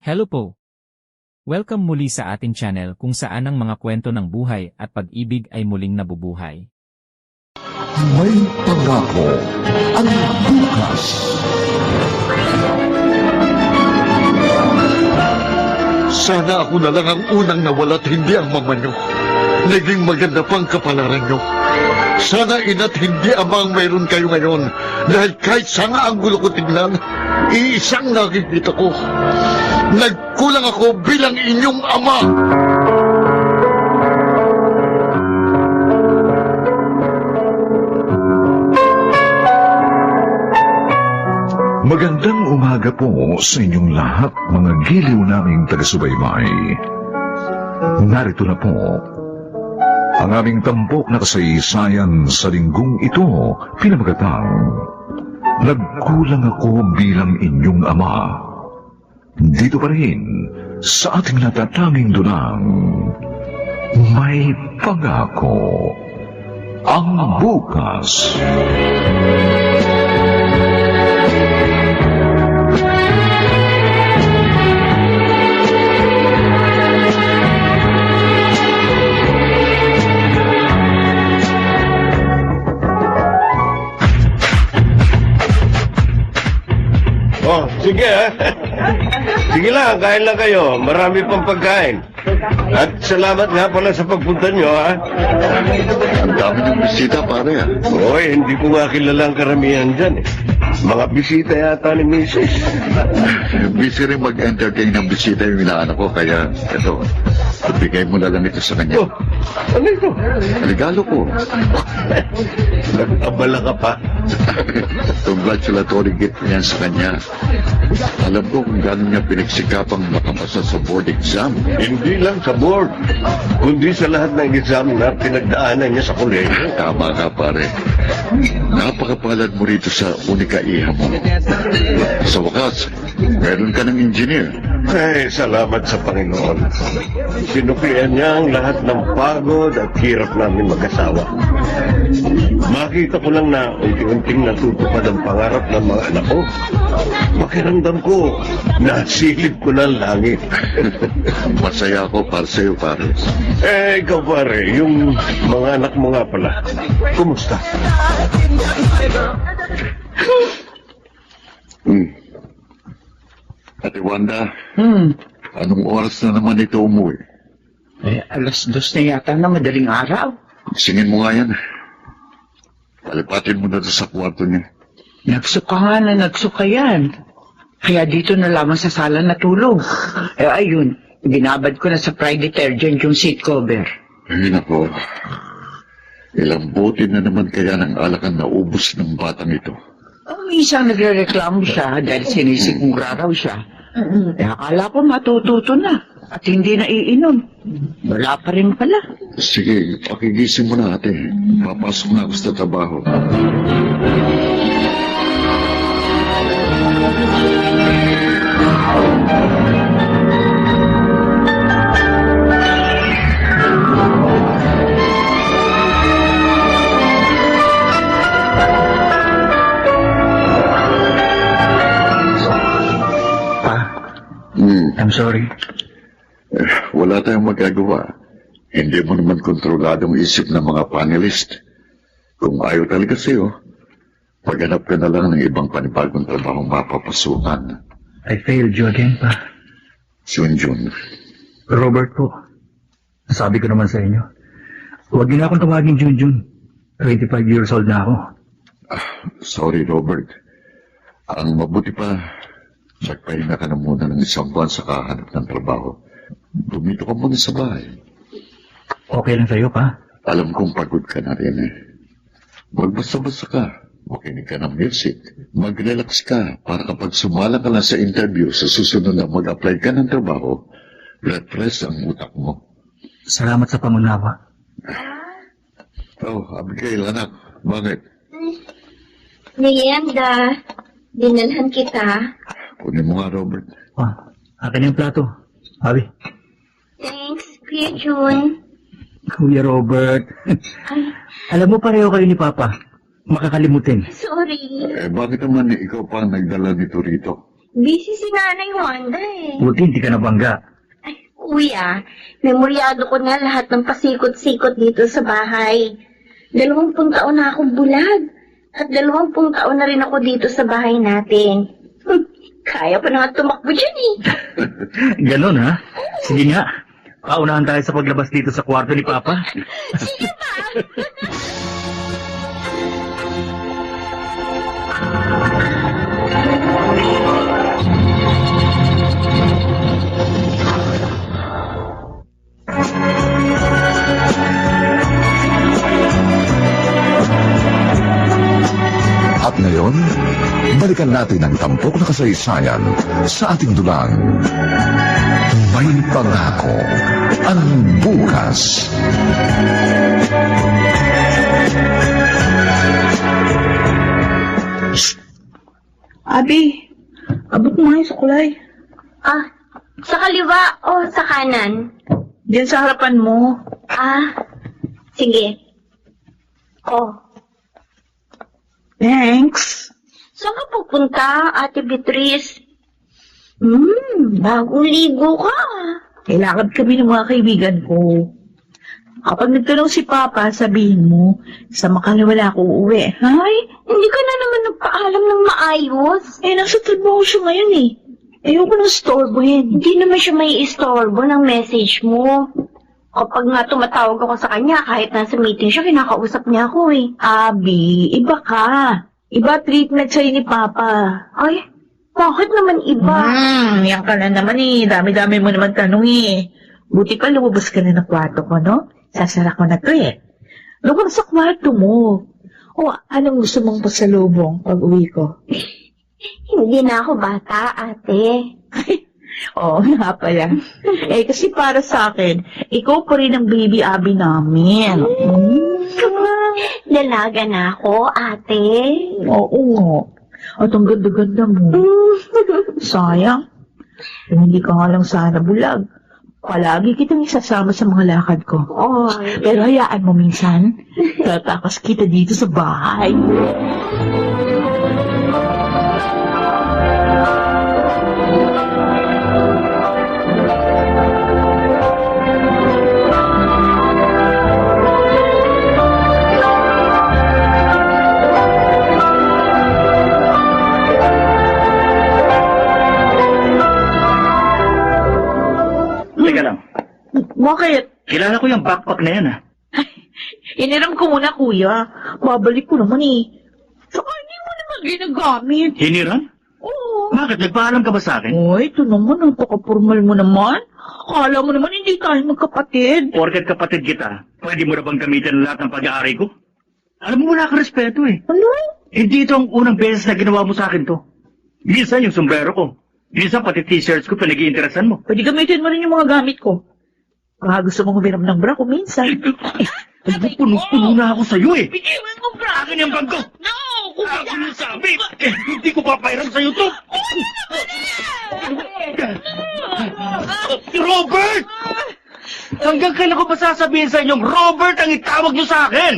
Hello po! Welcome muli sa ating channel kung saan ang mga kwento ng buhay at pag-ibig ay muling nabubuhay. May pangako ang bukas. Sana ako na lang ang unang nawala at hindi ang mama nyo. Naging maganda pang kapalaran nyo. Sana ina't hindi ama ang mayroon kayo ngayon. Dahil kahit sana ang gulo ko tignan, iisang nakikita ko. Nagkulang ako bilang inyong ama. Magandang umaga po sa inyong lahat, mga giliw naming taga-subaybay. Narito na po ang aming tampok na kasaysayan sa linggong ito, pinamagatang Nagkulang ako bilang inyong ama. Dito pa rin sa ating natatanging dunang may pangako ang bukas. Oh, sige ha. Sige lang, kain lang kayo. Marami pang pagkain. At salamat nga pala sa pagpunta nyo ha. Ang dami ng bisita, pare. Oy, hindi ko nga kilala ang karamihan dyan eh. Mga bisita yata ni Mrs. Busy rin mag-entertain ng bisita yung inaanak ko, kaya ito, ibigay mo na lang ito sa kanya. Oh, ano ito? Regalo ko. Nagtabala ka pa. Congratulatory gift niyan sa kanya. Alam ko kung gano'n niya pinagsikapang makamasa sa board exam. Hindi lang sa board, kundi sa lahat ng exam na pinagdaanan niya sa kolehiyo. Tama ka, pare. Napakapalad mo rito sa unika iha mo. Sa wakas, meron ka ng engineer. Ay, salamat sa Panginoon. Sinuklian niya ang lahat ng pagod at hirap namin mag-asawa. Makita ko lang na unti-unting natutupad ang pangarap ng mga anak ko. Makiramdam ko, nasilip ko na ang langit. Masaya ako para sa'yo, pare. Eh, ikaw pare, yung mga anak mo nga pala, kumusta? Ate Wanda, anong oras na naman ito umuwi? Alas 2 na yata na madaling araw. Singin mo nga yan. Palipatin mo na sa kwarto niya. Nagsuka nga na nagsuka yan. Kaya dito na lamang sa sala natulog. Ayun, binabad ko na sa fry detergent yung seat cover. Ay, nako. Ilang bote na naman kaya ng alakan na ubos ng batang ito. Minsan nagre-reklamo siya dahil sinisigura raw siya. Akala ko matututo na at hindi na iinom. Wala pa rin pala. Sige, pakigising mo na ate. Papasok na ako sa trabaho. I'm sorry. Wala tayong magagawa. Hindi mo naman kontroladong isip ng mga panelist. Kung ayaw talaga sa'yo, paghanap ka na lang ng ibang panibagong trabaho mapapasukan. I failed you again, pa. Junjun. Robert po, nasabi ko naman sa inyo, huwag niyo na akong tawagin Junjun. 25 years old na ako. Sorry, Robert. Ang mabuti pa, nagpahinga ka na muna ng isang buwan sa kahanap ng trabaho. Dumito ka muna sa bahay. Okay lang sa'yo, pa? Alam kong pagod ka na rin eh. Magbasa-basa ka. Makinig ka ng music. Mag-relax ka para kapag sumala ka lang sa interview sa susunod na mag-apply ka ng trabaho, refresh ang utak mo. Salamat sa pangunawa. Oh, Abigail, anak. Bakit? Merienda, dinalhan kita. Kunin mo nga, Robert. Akin yung plato. Abi. Thanks, Kuya Jun. Kuya Robert. Alam mo, pareho kayo ni Papa. Makakalimutin. Sorry. Bakit naman ikaw pa ang nagdala nito rito? Busy si Nanay Wanda eh. Buti hindi ka nabangga. Kuya, memoryado ko na lahat ng pasikot-sikot dito sa bahay. 20 taon na akong bulag. At 20 taon na rin ako dito sa bahay natin. Kaya pa naman tumakbo dyan eh. Ganon ha? Sige nga. Paunahan tayo sa paglabas dito sa kwarto ni Papa. Sige pa! At ngayon, balikan natin ang tampok na kasaysayan sa ating dulang. May pangako ang bukas. Abi, abot mo nga yung sukulay. Ah, sa kaliwa o sa kanan? Diyan sa harapan mo. Ah, sige. Oh, Thanks. saan ka pupunta, Ate Beatrice? Bagong ligo ka. Kailangan kami ng mga kaibigan ko. Kapag nagtanong si Papa, sabihin mo, sa makaliwala ako uuwi. Ay, hindi ka na naman nagpaalam ng maayos. Nasa trabaho siya ngayon eh. Ayoko nang storbohin. Hindi naman siya may istorbo ng message mo. Kapag nga tumatawag ako sa kanya, kahit nasa meeting siya, kinakausap niya ako eh. Abi, iba ka. Iba treatment sa'yo ni Papa. Ay, bakit naman iba? Yan ka na naman eh. Dami-dami mo naman tanong eh. Buti pa lumabas ka na ng kwarto ko, no? Sasara ko na to eh. Lumabas sa kwarto mo. O, anong gusto mong pasalubong pag uwi ko? Hindi na ako bata, ate. Oo nga pala. Kasi para sa akin, ikaw pa rin ang baby Abi namin. Dalaga na ako, ate. Oo nga. At ang ganda-ganda mo. Sayang. Kung hindi ka nga lang sana bulag. Palagi kitang isasama sa mga lakad ko. Oy. Pero hayaan mo minsan, tatakas kita dito sa bahay. Teka lang. Bakit? Kilala ko yung backpack na yan ha. Iniram ko muna, kuya. Babalik ko naman eh. Saka hindi mo naman ginagamit. Hiniram? Oo. Bakit? Nagpaalam ka ba sa akin? Uy, ito naman, ang pakapormal mo naman. Akala mo naman hindi tayo magkapatid. Porket kapatid kita, pwede mo na bang gamitin ang lahat ng pag-aari ko? Alam mo, wala ka respeto eh. Ano? Hindi ito ang unang beses na ginawa mo sa akin to. Minsan yung sombrero ko. Minsan pati t-shirts ko pinag-iinteresan mo. Pwede gamitin mo rin yung mga gamit ko. Baka gusto mong humiram ng bra ko minsan. Puno-puno na ako sa'yo eh. Bitiwan mo bra! Akin yung bag ko. No! Ako yung sabi. Hindi ko papairam sa'yo to. Robert! Hanggang kailan ko ba sasabihin sa inyong Robert ang itawag niyo sa akin?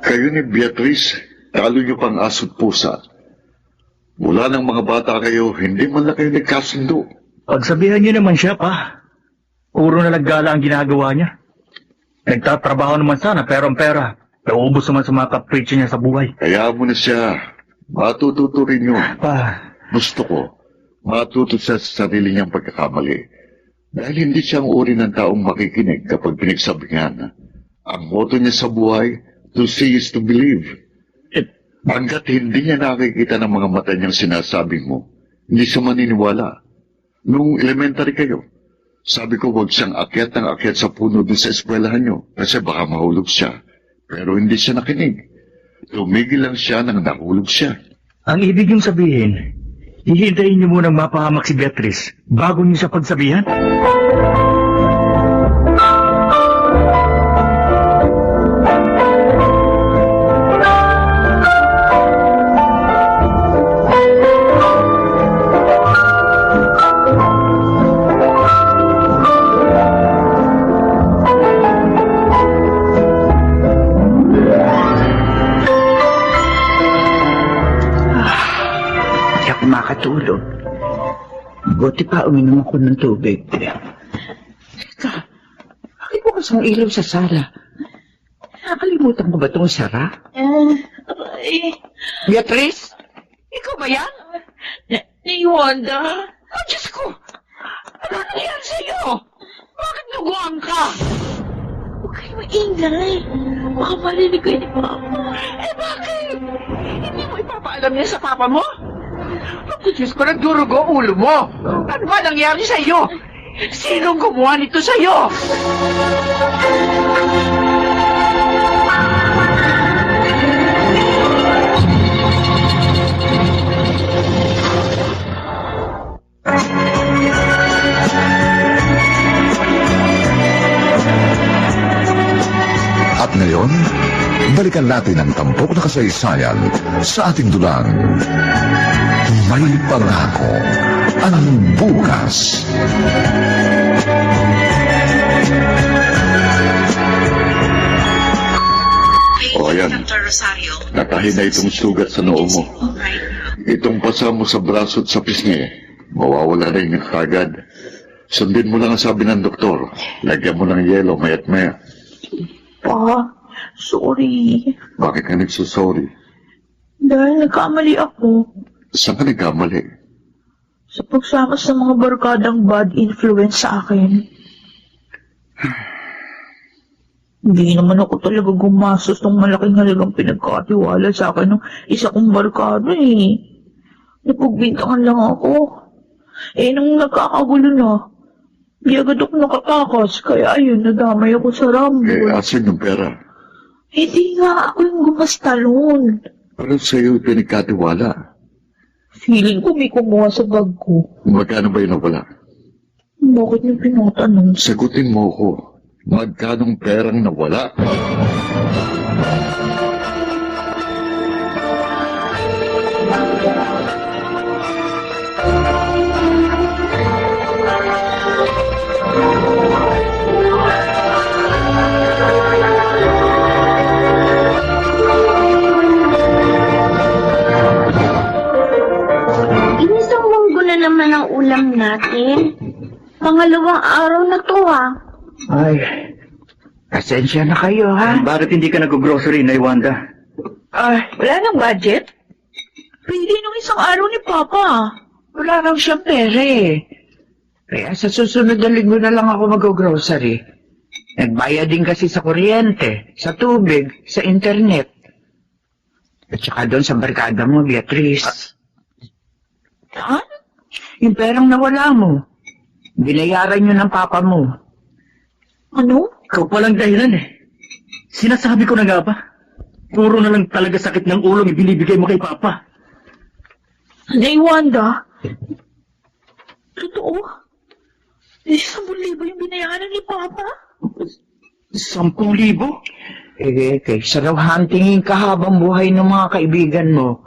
Kayo ni Beatrice, talo niyo pang aso't pusa. Mula ng mga bata kayo, hindi man lang kayo nagkasundo. Pagsabihan niyo naman siya, pa. Puro na naggala ang ginagawa niya. Nagtatrabaho naman sana, pero ang pera. Naubos naman sa mga kapritsyo niya sa buhay. Kaya mo na siya. Matututo rin yun. Pa, Gusto ko, matuto siya sa sarili niyang pagkakamali. Dahil hindi siya ang uri ng taong makikinig kapag pinagsabihan. Ang motto niya sa buhay, to see is to believe. Hanggat hindi niya nakikita ng mga mata niyang sinasabi mo, hindi siya maniniwala. Nung elementary kayo, sabi ko huwag siyang akyat ng akyat sa puno dun sa eskwelahan niyo kasi baka mahulog siya. Pero hindi siya nakinig. Tumigil lang siya nang nahulog siya. ang ibig niyong sabihin, hihintayin niyo munang mapahamak si Beatrice bago niyo siya pagsabihan? makatulog. Buti pa uminom ako ng tubig. Teka, bakit bukas ang ilaw sa sala? Nakalimutan ko ba itong sara? Beatrice? Ikaw ba yan? Ni Wanda? Oh, Diyos ko! Ano nangyari sa'yo? Bakit naguang ka? Huwag kayo maingay. Baka marinig ko ni Papa. Bakit? Hindi mo ipapaalam niya sa papa mo? Ako, Diyos ko, nagdurugo ulo mo. Ano ba nangyari sa'yo? Sinong gumawa nito sa'yo? At ngayon, balikan natin ang tampok na kasaysayan sa ating dulang. May pangako ang bukas. O ayan, natahi na itong sugat sa noo mo. Itong pasa mo sa braso at sa pisngi, mawawala rin kagad. Sundin mo lang ang sabi ng doktor. Lagyan mo ng yelo mayat maya. Pa, sorry. Bakit ka nagsusorry? Dahil nagkamali ako Saan ka nagkamali? sa pagsama sa mga barkadang bad influence sa akin. Hindi naman ako talaga gumastos ng malaking halagang pinagkatiwala sa akin ng isa kong barkada eh. Napagbintangan lang ako. Nung nagkakagulo na, di agad ako nakatakas, kaya ayun, nadamay ako sa rambol. Asan yung pera? Hindi nga, ako yung gumasta noon. Pero sa'yo pinagkatiwala. Feeling ko may kumuha sa bag ko. Magkano ba yun nawala? Bakit niyo pinatanong? Sagutin mo ko. Magkanong perang nawala? Inisang munggo na naman ang ulam natin. Pangalawang araw na to Ay, pasensya na kayo, ha? Bakit hindi ka nag-grocery, Nay Wanda? Wala nang budget? Pwede nung isang araw ni Papa. Wala raw siyang pera eh. Kaya sa susunod na linggo na lang ako mag-grocery. Nagbayad din kasi sa kuryente, sa tubig, sa internet. At saka doon sa barkada mo, Beatrice. Ha? Yung perang nawala mo, binayaran yun ng papa mo. Ano? Ikaw palang dahilan eh. Sinasabi ko na nga ba? Puro na lang talaga sakit ng ulo ang ibinibigay mo kay Papa. Nay Wanda? Totoo? 10,000 yung binayaran ni Papa? 10,000? Kaysa raw huntingin ka habang buhay ng mga kaibigan mo.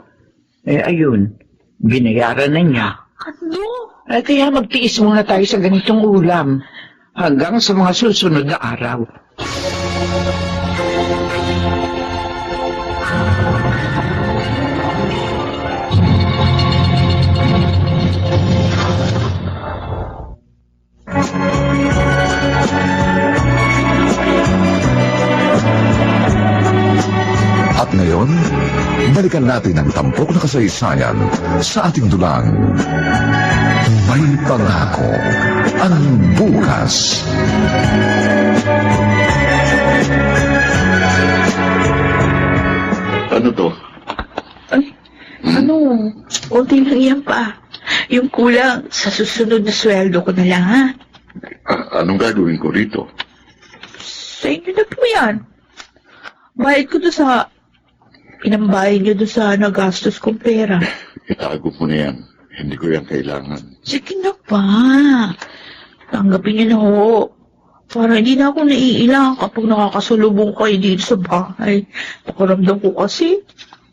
Ayun, binayaran na niya. Ano? Kaya magtiis muna tayo sa ganitong ulam hanggang sa mga susunod na araw. At ngayon, balikan natin ang tampok na kasaysayan sa ating dulang. May pangako ang bukas. Ano to? Ano? Kunti lang yan pa. Yung kulang, sa susunod na sweldo ko na lang, ha? Anong gagawin ko rito? Sa inyo na po yan. Bayad ko to sa... Pinambayad niyo doon sa nagastos kong pera. Itago mo na yan. Hindi ko yan kailangan. Sige na pa. Tanggapin niyo na ho. Para hindi na ako naiilang kapag nakakasulubong kayo dito sa bahay. Pakiramdam ko kasi,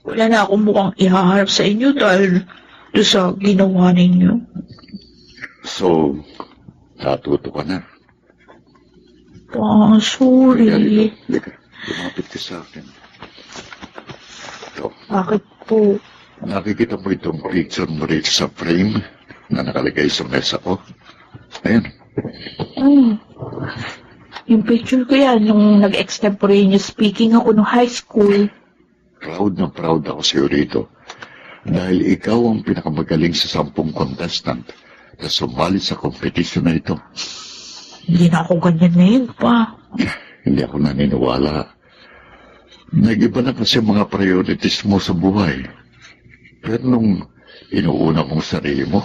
wala na akong mukhang ihaharap sa inyo dahil doon sa ginawa ninyo. So, natuto ka na. Pa, sorry. Halika. Lumapit ka sa akin. Ito. Bakit po? Nakikita mo itong picture mo rito sa frame na nakalagay sa mesa ko? Ayan. Yung picture ko yan, nung nag-extemporaneous speaking ako nung high school. Proud na proud ako sa'yo rito. Dahil ikaw ang pinakamagaling sa 10 contestant na sumali sa competition na ito. Hindi na ako ganyan ngayon pa. Hindi ako naniniwala. Nag-iba na kasi mga priorities mo sa buhay. Pero nung inuuna mong sarili mo,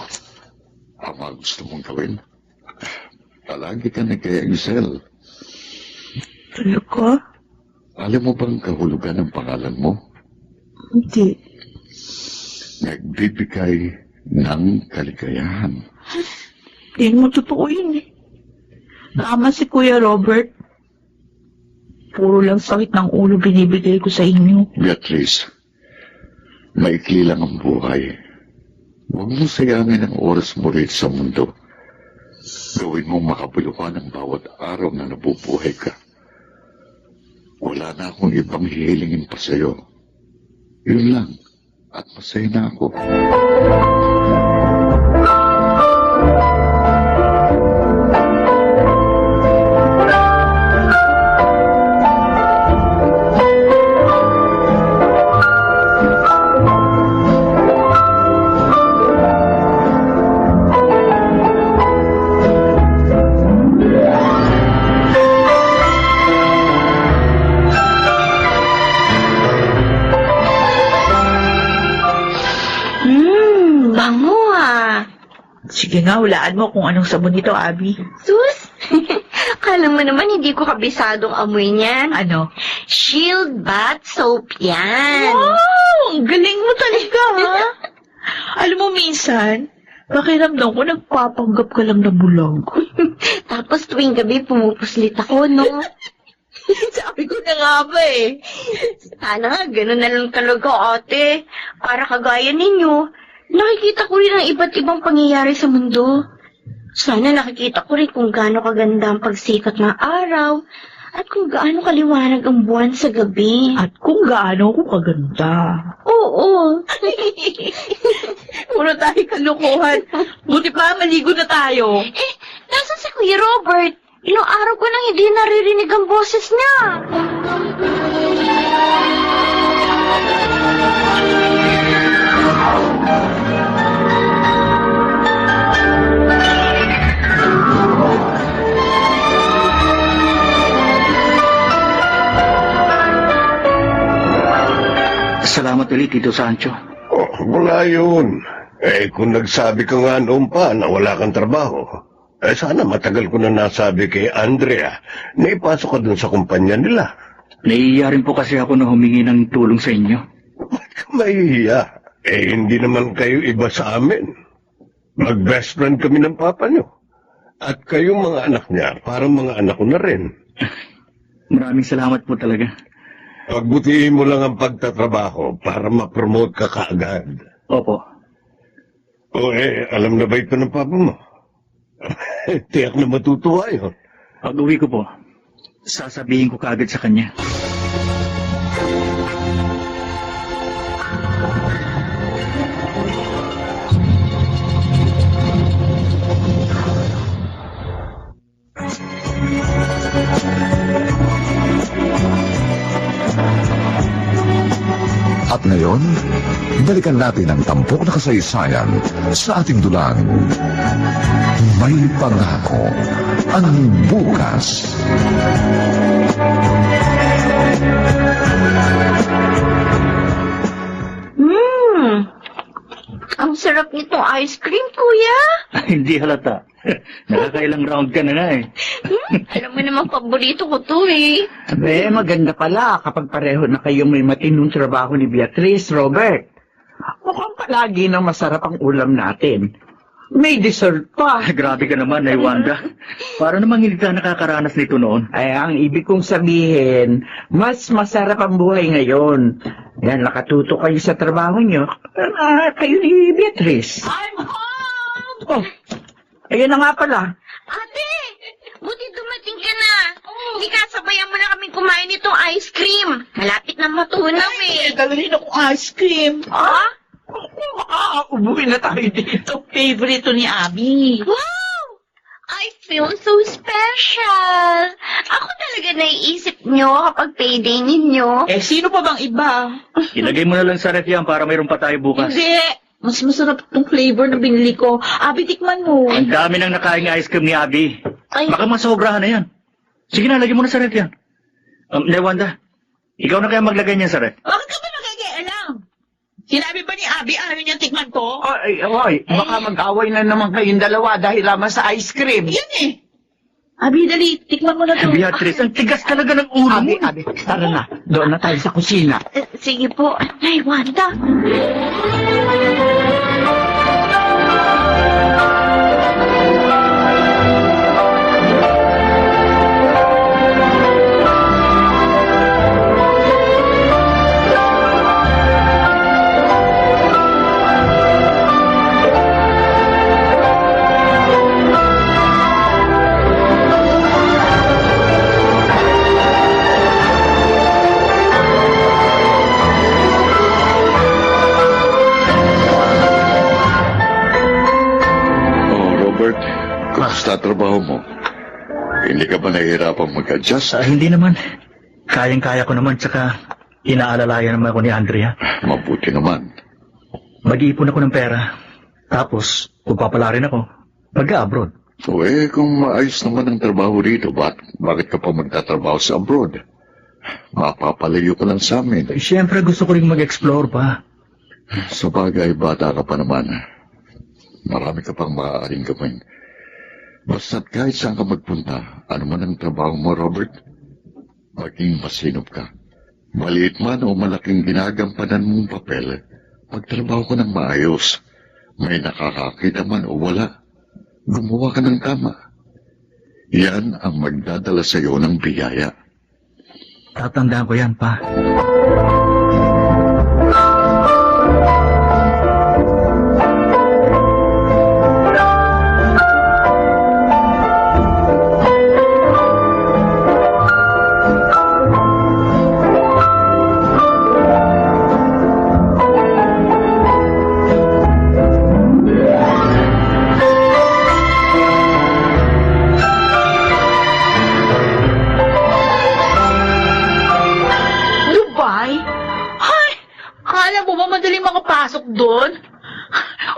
ang mga gusto mong gawin, palagi ka nag-excel. Talaga? Alam mo bang kahulugan ng pangalan mo? Hindi. Nagbibigay ng kaligayahan. Hindi mo totoo yun eh. Tama si Kuya Robert. Puro lang sakit ng ulo binibigay ko sa inyo. Beatrice, maikli lang ang buhay. Huwag mo sayangin ang oras mo rito sa mundo. Gawin mong makabuluhan ang bawat araw na nabubuhay ka. Wala na akong ibang hihilingin pa sa'yo. Yun lang. At masaya na ako. Bango ah. Sige nga, hulaan mo kung anong sabon ito, Abby. Sus! Kala mo naman hindi ko kabisadong amoy niyan. Ano? Shield bath soap yan. Wow! Ang galing mo talaga, ha? Alam mo, minsan, pakiramdam ko nagpapanggap ka lang na bulag. Tapos tuwing gabi pumupuslit ako, no? Sabi ko na nga ba eh. Sana nga, ganun na lang talaga, ate. Para kagaya ninyo, nakikita ko rin ang iba't ibang pangyayari sa mundo. Sana nakikita ko rin kung gaano kaganda ang pagsikat ng araw at kung gaano kaliwanag ang buwan sa gabi. At kung gaano ko kaganda. Oo. Puro tayo kalukuhan. Buti pa, maligo na tayo. Nasaan si Kuya Robert? Ilang araw ko nang hindi naririnig ang boses niya. Salamat ulit, Tito Sancho. Oh, wala yun. Kung nagsabi ka nga noon pa na wala kang trabaho, sana matagal ko na nasabi kay Andrea na ipasok ka dun sa kumpanya nila. Naiiya rin po kasi ako na humingi ng tulong sa inyo. Ba't ka mahihiya? Hindi naman kayo iba sa amin. Mag-best friend kami ng papa nyo. At kayong mga anak niya, parang mga anak ko na rin. Maraming salamat po talaga. Pagbutihin mo lang ang pagtatrabaho para ma-promote ka kaagad. Opo. Alam na ba ito ng papa mo? Tiyak na matutuwa yun. Pag uwi ko po, sasabihin ko kaagad sa kanya. At ngayon, balikan natin ang tampok na kasaysayan sa ating dulang. May pangako ang bukas. Ang sarap nitong ice cream, kuya. Hindi halata. Nakakailang round ka na eh. Alam mo naman, paborito ko to eh. Maganda pala kapag pareho na kayong may matinong trabaho ni Beatrice, Robert. Mukhang palagi na masarap ang ulam natin. May dessert pa. Grabe ka naman, Wanda. Para namang hindi ka nakakaranas nito noon. Ay, ang ibig kong sabihin, mas masarap ang buhay ngayon. Yan, nakatuto kayo sa trabaho nyo. Kayo ni Beatrice. I'm home! Oh, ayun na nga pala. Ate! Buti dumating ka na. Ikasabayan mo na kaming kumain nitong ice cream. Malapit na matunam eh. Dalhin akong ice cream. Ha? Umuwi na tayo dito. Favorite to ni Abby. Wow! I feel so special. Ako talaga naiisip nyo kapag payday ninyo. Eh, sino pa bang iba? Ilagay mo na lang sa ref yan para mayroon pa tayo bukas. Hindi. Mas masarap itong flavor na binili ko. Abby, tikman mo. Ang dami nang nakain ng ice cream ni Abby. Ay. Baka masobrahan na yan. Sige na, lagay mo na sa ref yan. Wanda, ikaw na kaya maglagay niyan sa ref. Bakit ka ba nagkakaalam? Sinabi ba ni Abby ayaw niyang tikman ko? Ay, baka mag-away na naman kayong dalawa dahil lamang sa ice cream. Yan eh. Abby, dali, tikman mo na to. Beatrice, ang tigas talaga ng ulo mo. Abi, tara na. Doon na tayo sa kusina. Sige po, Nay Wanda. Oh, Robert, kumusta trabaho mo? Hindi ka ba nahihirapang mag-adjust? Hindi naman. Kayang-kaya ko naman, tsaka inaalalayan naman ako ni Andrea. Mabuti naman. Mag-iipon ako ng pera. Tapos, pagpapala rin ako. Pag-abroad. O kung maayos naman ang trabaho rito, bakit ka pa magtatrabaho sa abroad? Mapapalayo ka lang sa amin. Siyempre, gusto ko rin mag-explore pa. Sa bagay, bata ka pa naman. Marami ka pang maaaring gawin. Basta't kahit saan ka magpunta, ano man ang trabaho mo, Robert, maging masinop ka. Maliit man o malaking ginagampanan mong papel, magtrabaho ka ng maayos. May nakakakita man o wala, gumawa ka ng tama. Yan ang magdadala sa iyo ng biyaya. Tatandaan ko yan, pa. Dubai? Ay, akala mo ba madaling makapasok doon?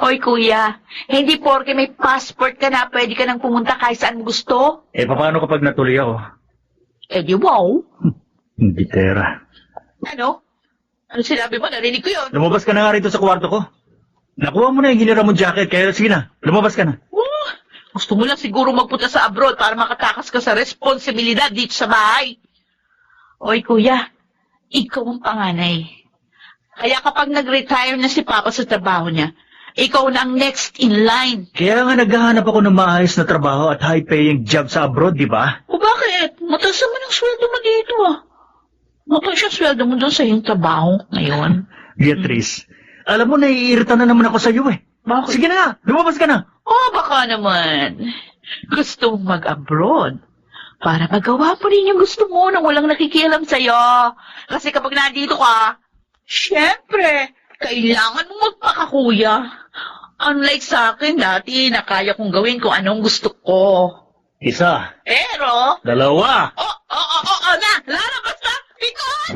Oy, kuya, hindi porke may passport ka na, pwede ka nang pumunta kahit saan mo gusto. Paano kapag natuloy ako? Eh di wow. Hindi, Tera. Ano? Ano sinabi mo? Narinig ko yun. Lumabas ka na nga rito sa kwarto ko. Nakuha mo na yung hinira mong jacket, kaya sige na, lumabas ka na. Gusto mo lang siguro magpunta sa abroad para makatakas ka sa responsibilidad dito sa bahay. Oy, kuya, ikaw ang panganay. Kaya kapag nag-retire na si Papa sa trabaho niya, ikaw na ang next in line. Kaya nga naghahanap ako ng maayos na trabaho at high-paying job sa abroad, di ba? O bakit? Mataas naman ang sweldo mo dito ah. Mataas yung sweldo mo doon sa iyong trabaho ngayon. Beatrice, alam mo, naiirita na naman ako sa iyo eh. Bakit? Sige na nga, lumabas ka na. Oh, baka naman. Gusto mong mag-abroad para magawa mo rin yung gusto mo nang walang nakikialam sa'yo. Kasi kapag nandito ka, syempre, kailangan mo magpakakuya. Unlike sa akin dati na kaya kong gawin kung anong gusto ko. Isa, Pero, dalawa. lalabas na, pikon!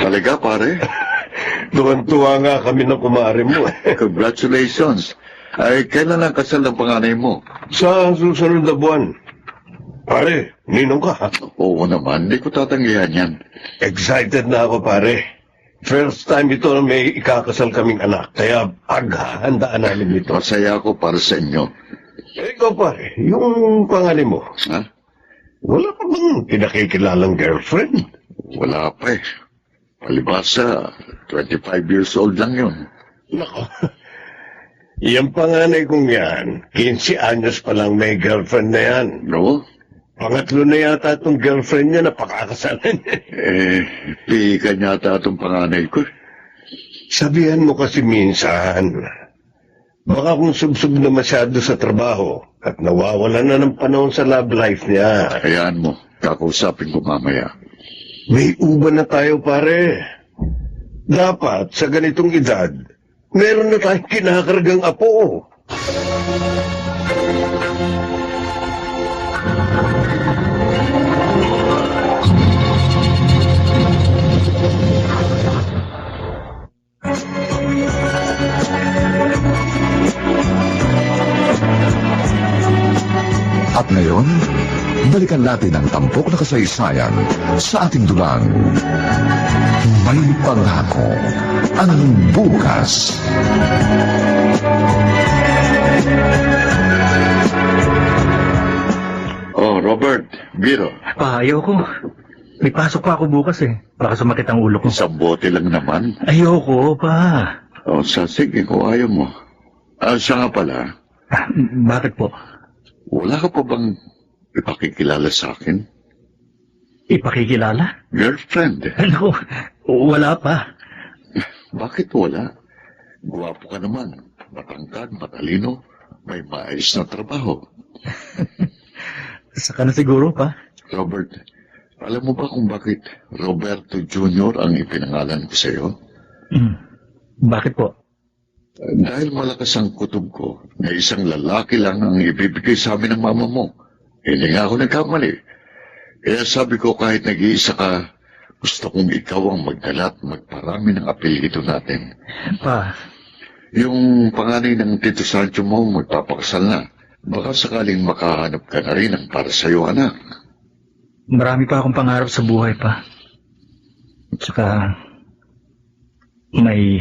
Talaga, pare? Tuwan-tuwa nga kami ng kumare mo. Congratulations. Ay, kailan ang kasal ng panganay mo? Sa susunod na buwan. Pare, ninong ka ha? Oo naman, hindi ko tatanggihan yan. Excited na ako pare. First time ito na may ikakasal kaming anak. Kaya paghahandaan namin ito. Masaya ako para sa inyo. Ikaw pare, yung pangalan mo, Ha? wala pa bang pinakikilalang girlfriend? Wala pa eh. Palibasa, 25 years old lang yun. Nako. Yung panganay kong yan, 15 anyos pa lang may girlfriend na yan. No? Pangatlo na yata itong girlfriend niya na pakakasalan niya. Pihikan yata itong panganay ko. Sabihan mo kasi minsan, baka kung subsub na masyado sa trabaho at nawawala na ng panahon sa love life niya. Hayaan mo, kakausapin ko mamaya. May uban na tayo, pare. Dapat, sa ganitong edad, meron na tayong kinakargang apo. At ngayon, balikan natin ang tampok na kasaysayan sa ating dulang. May pangako ang bukas. Oh, Robert, Biro, Pa, ayoko. May pasok pa ako bukas eh. Baka sumakit ang ulo ko. sa bote lang naman. Ayoko, pa. O, sige, kung ayaw mo. Siya nga pala, Ah, bakit po? wala ka pa bang ipakikilala sa akin? Ipakikilala? Girlfriend? Naku, wala pa. Bakit wala? Guwapo ka naman. Matangkad, matalino. May maayos na trabaho. Saka na siguro pa. Robert, alam mo ba kung bakit Roberto Jr. ang ipinangalan ko sa iyo? Bakit po? Dahil malakas ang kutob ko na isang lalaki lang ang ibibigay sa amin ng mama mo. Hindi nga ako nagkamali. Kaya sabi ko kahit nag-iisa ka, gusto kong ikaw ang magdala at magparami ng apelyido natin. Pa, Yung panganay ng Tito Sancho mo magpapakasal na. Baka sakaling makahanap ka na rin ang para sa'yo, anak. marami pa akong pangarap sa buhay pa. Tsaka, may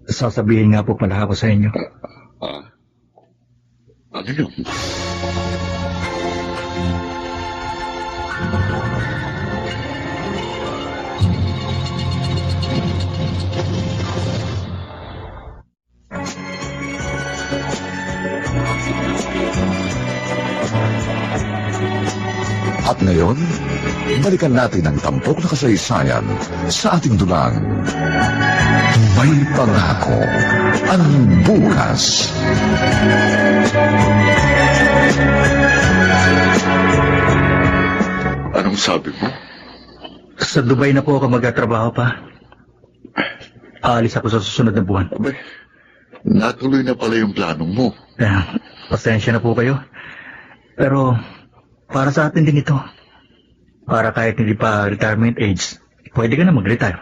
sasabihin nga po pala ako sa inyo. Ano yun? At ngayon, balikan natin ang tampok na kasaysayan sa ating dulang. May pangako ang bukas. Anong sabi mo? Sa Dubai na po ako magtatrabaho pa. Aalis ako sa susunod na buwan. Abay, natuloy na pala yung plano mo. Kaya, pasensya na po kayo. Pero, para sa atin din ito. Para kahit hindi pa retirement age, pwede ka na mag-retire.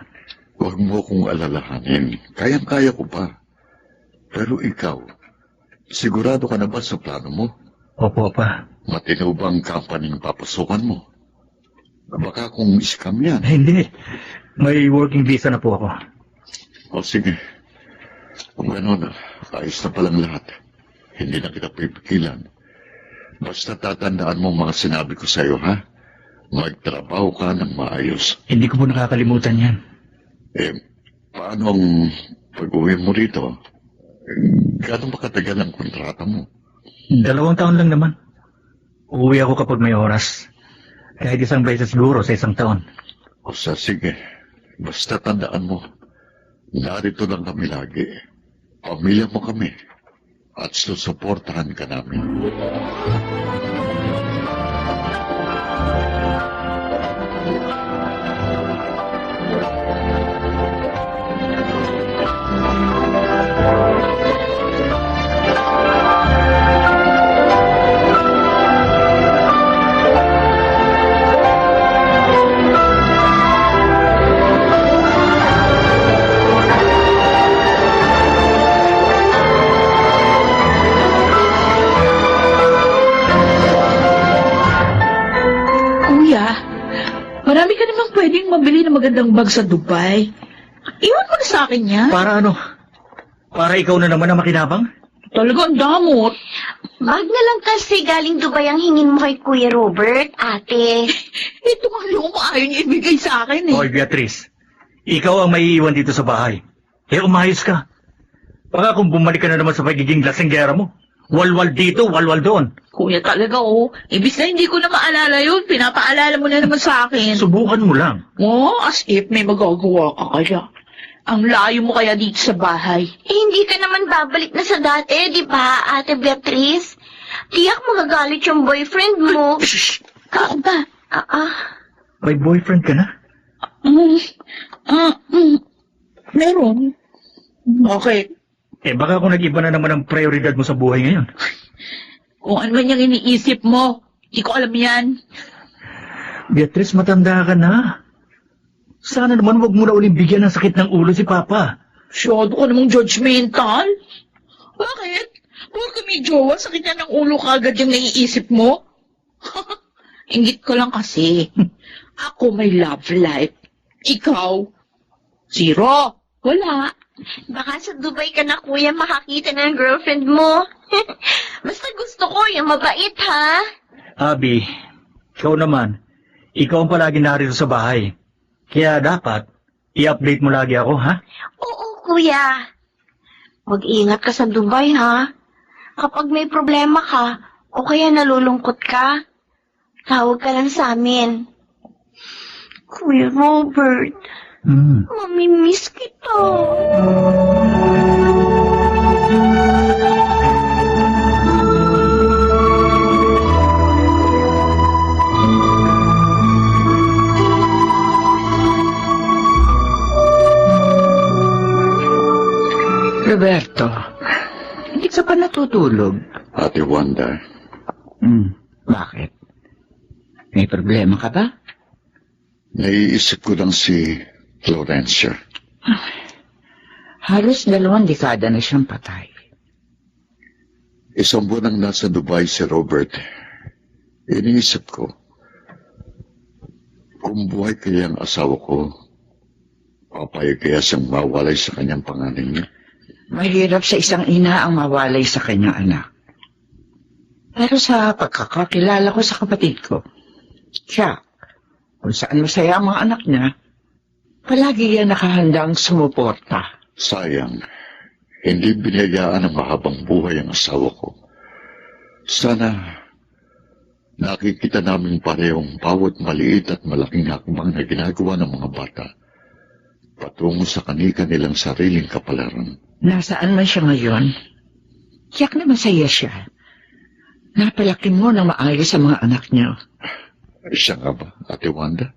Huwag mo kong alalahanin. Kayang-kaya ko pa. Pero ikaw, sigurado ka na ba sa plano mo? Opo, pa. Matino ba ang company ng papasukan mo? Baka kung scam yan. Hindi. May working visa na po ako. O sige. Kung gano'n, ayos na palang lahat. Hindi na kita pipigilan. Basta tatandaan mo mga sinabi ko sa'yo, ha? Magtrabaho ka ng maayos. Hindi ko po nakakalimutan yan. Paano ang pag-uwi mo rito? Gano'n ba katagal ang kontrata mo? 2 taon lang naman. Uuwi ako kapag may oras. Kahit isang beses siguro sa 1 taon. O sige, basta tandaan mo, narito lang kami lagi. Pamilya mo kami. At susuportahan ka namin. Kuya, marami ka namang pwedeng mabili ng magandang bag sa Dubai. Iwan mo na sa akin yan. Para ano? Para ikaw na naman ang makinabang? Talagang damot. Bag na lang kasi galing Dubai ang hingin mo kay Kuya Robert, ate. Ito nga yung ayaw niya ibigay sa akin eh. Hoy, Beatrice. Ikaw ang may iwan dito sa bahay. Umayos ka. Baka kung bumalik ka na naman sa pagiging lasenggera mo, Walwal dito, walwal doon. Kuya talaga, oh. Ibig na hindi ko na maalala yun. Pinapaalala mo na naman sa akin. Subukan mo lang. Oh, as if may magagawa ka kaya. Ang layo mo kaya dito sa bahay. Hindi ka naman babalik na sa dati, di ba, Ate Beatrice? Tiyak magagalit yung boyfriend mo. Shh! Kako ba? May boyfriend ka na? Meron. Okay. Baka kung nag-iba na naman ang prioridad mo sa buhay ngayon. Kung ano man yung iniisip mo, hindi ko alam yan. Beatrice, matanda ka na. Sana naman wag mo na uling bigyan ng sakit ng ulo si Papa. Masyado ka namang judgmental. Bakit? Huwag kami jowa, sakit na ng ulo ka agad yung naiisip mo. Ingit ko lang kasi. Ako may love life. Ikaw, zero. Wala. Baka sa Dubai ka na, kuya, makakita ng girlfriend mo. Basta gusto ko yung mabait, ha? Abby, ikaw naman. Ikaw ang palagi narito sa bahay. Kaya dapat, i-update mo lagi ako, ha? Oo, kuya. Mag-ingat ka sa Dubai, ha? Kapag may problema ka, o kaya nalulungkot ka, tawag ka lang sa amin. Kuya Robert, mamimiss kita. Roberto, hindi ka pa natutulog. Ate Wanda, Bakit? May problema ka ba? naiisip ko lang si Florencia. Halos 2 dekada na siyang patay. Isang buwan ang nasa Dubai si Robert. Iniisip ko, kung buhay kaya ang asawa ko, papayag kaya siyang mawalay sa kanyang panganay niya. Mahirap sa isang ina ang mawalay sa kanyang anak. Pero sa pagkakakilala ko sa kapatid ko, siya, kung saan masaya ang mga anak niya, palagi yan nakahandang sumuporta. Sayang, hindi binayaan ng mahabang buhay ang asawa ko. Sana nakikita namin parehong bawat maliit at malaking hakbang na ginagawa ng mga bata patungo sa kanilang sariling kapalaran. Nasaan man siya ngayon, tiyak na masaya siya. Napalaki mo ng maayos sa mga anak niyo. Siya nga ba, Ate Wanda?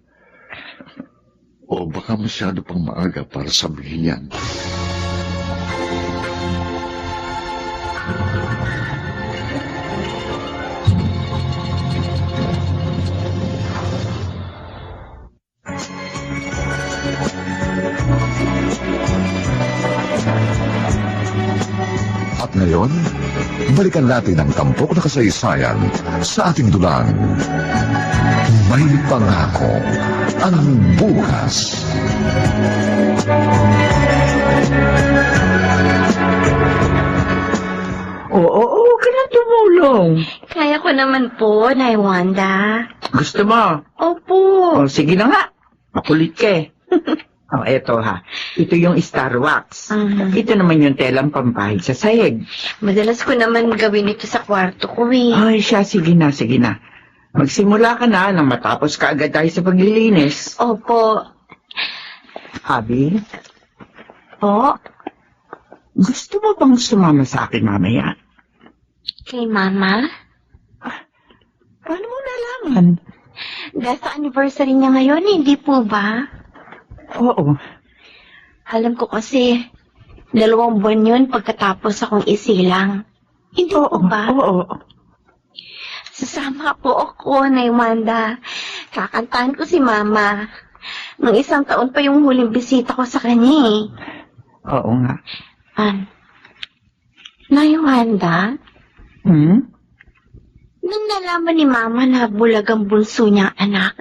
O baka masyado pang maaga para sabihin yan? At ngayon, balikan natin ang tampok na kasaysayan sa ating dulang. May pangako ang bukas. Oo, huwag ka na tumulong. Kaya ko naman po, Nay Wanda. Gusto mo? Opo. O, sige na nga. Makulit ka eh. Eto ha. Ito yung Star Wax. Ito naman yung telang pampahid sa sahig. Madalas ko naman gawin ito sa kwarto ko, eh. Ay, siya, sige na, sige na. Magsimula ka na nang matapos ka agad tayo sa paglilinis. Opo. Abby, Po? gusto mo bang sumama sa akin mamaya? Kay Mama? Paano mo nalaman? Dahil sa anniversary niya ngayon, hindi po ba? Oo. Alam ko kasi, 2 buwan yun pagkatapos akong isilang. Hindi po ba? Oo. Sasama po ako, Nay Wanda. Kakantahan ko si Mama. Nung 1 taon pa yung huling bisita ko sa kanya, eh. Oo nga. Nay Wanda, nung nalaman ni Mama na bulag ang bunso niyang anak,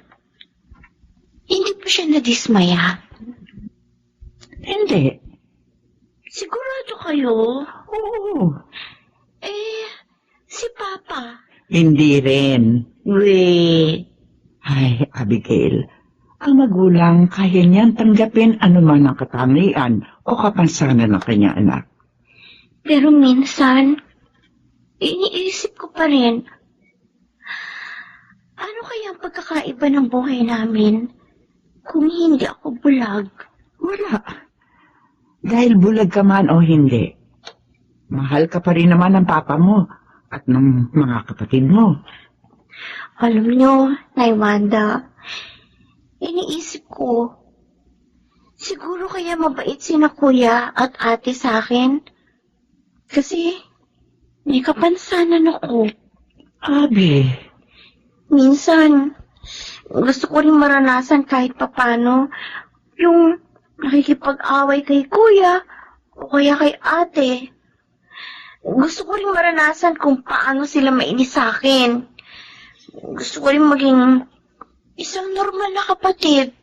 hindi po siya nadismaya. Hindi. Sigurado kayo? Oo. Si Papa. Hindi rin. Wait. Ay, Abigail, ang magulang kaya niyan tanggapin anuman ang katangian o kapansanan ng kanyang anak. Pero minsan, iniisip ko pa rin, ano kaya ang pagkakaiba ng buhay namin kung hindi ako bulag? Wala. Dahil bulag ka man o hindi, mahal ka pa rin naman ng papa mo at ng mga kapatid mo. Alam nyo, Nay Wanda, iniisip ko, siguro kaya mabait sina kuya at ate sa akin. Kasi, may kapansanan ako. Abi, Minsan, gusto ko rin maranasan kahit papano yung nakikipag-away kay kuya o kaya kay ate. Gusto ko rin maranasan kung paano sila mainis sa akin. Gusto ko rin maging isang normal na kapatid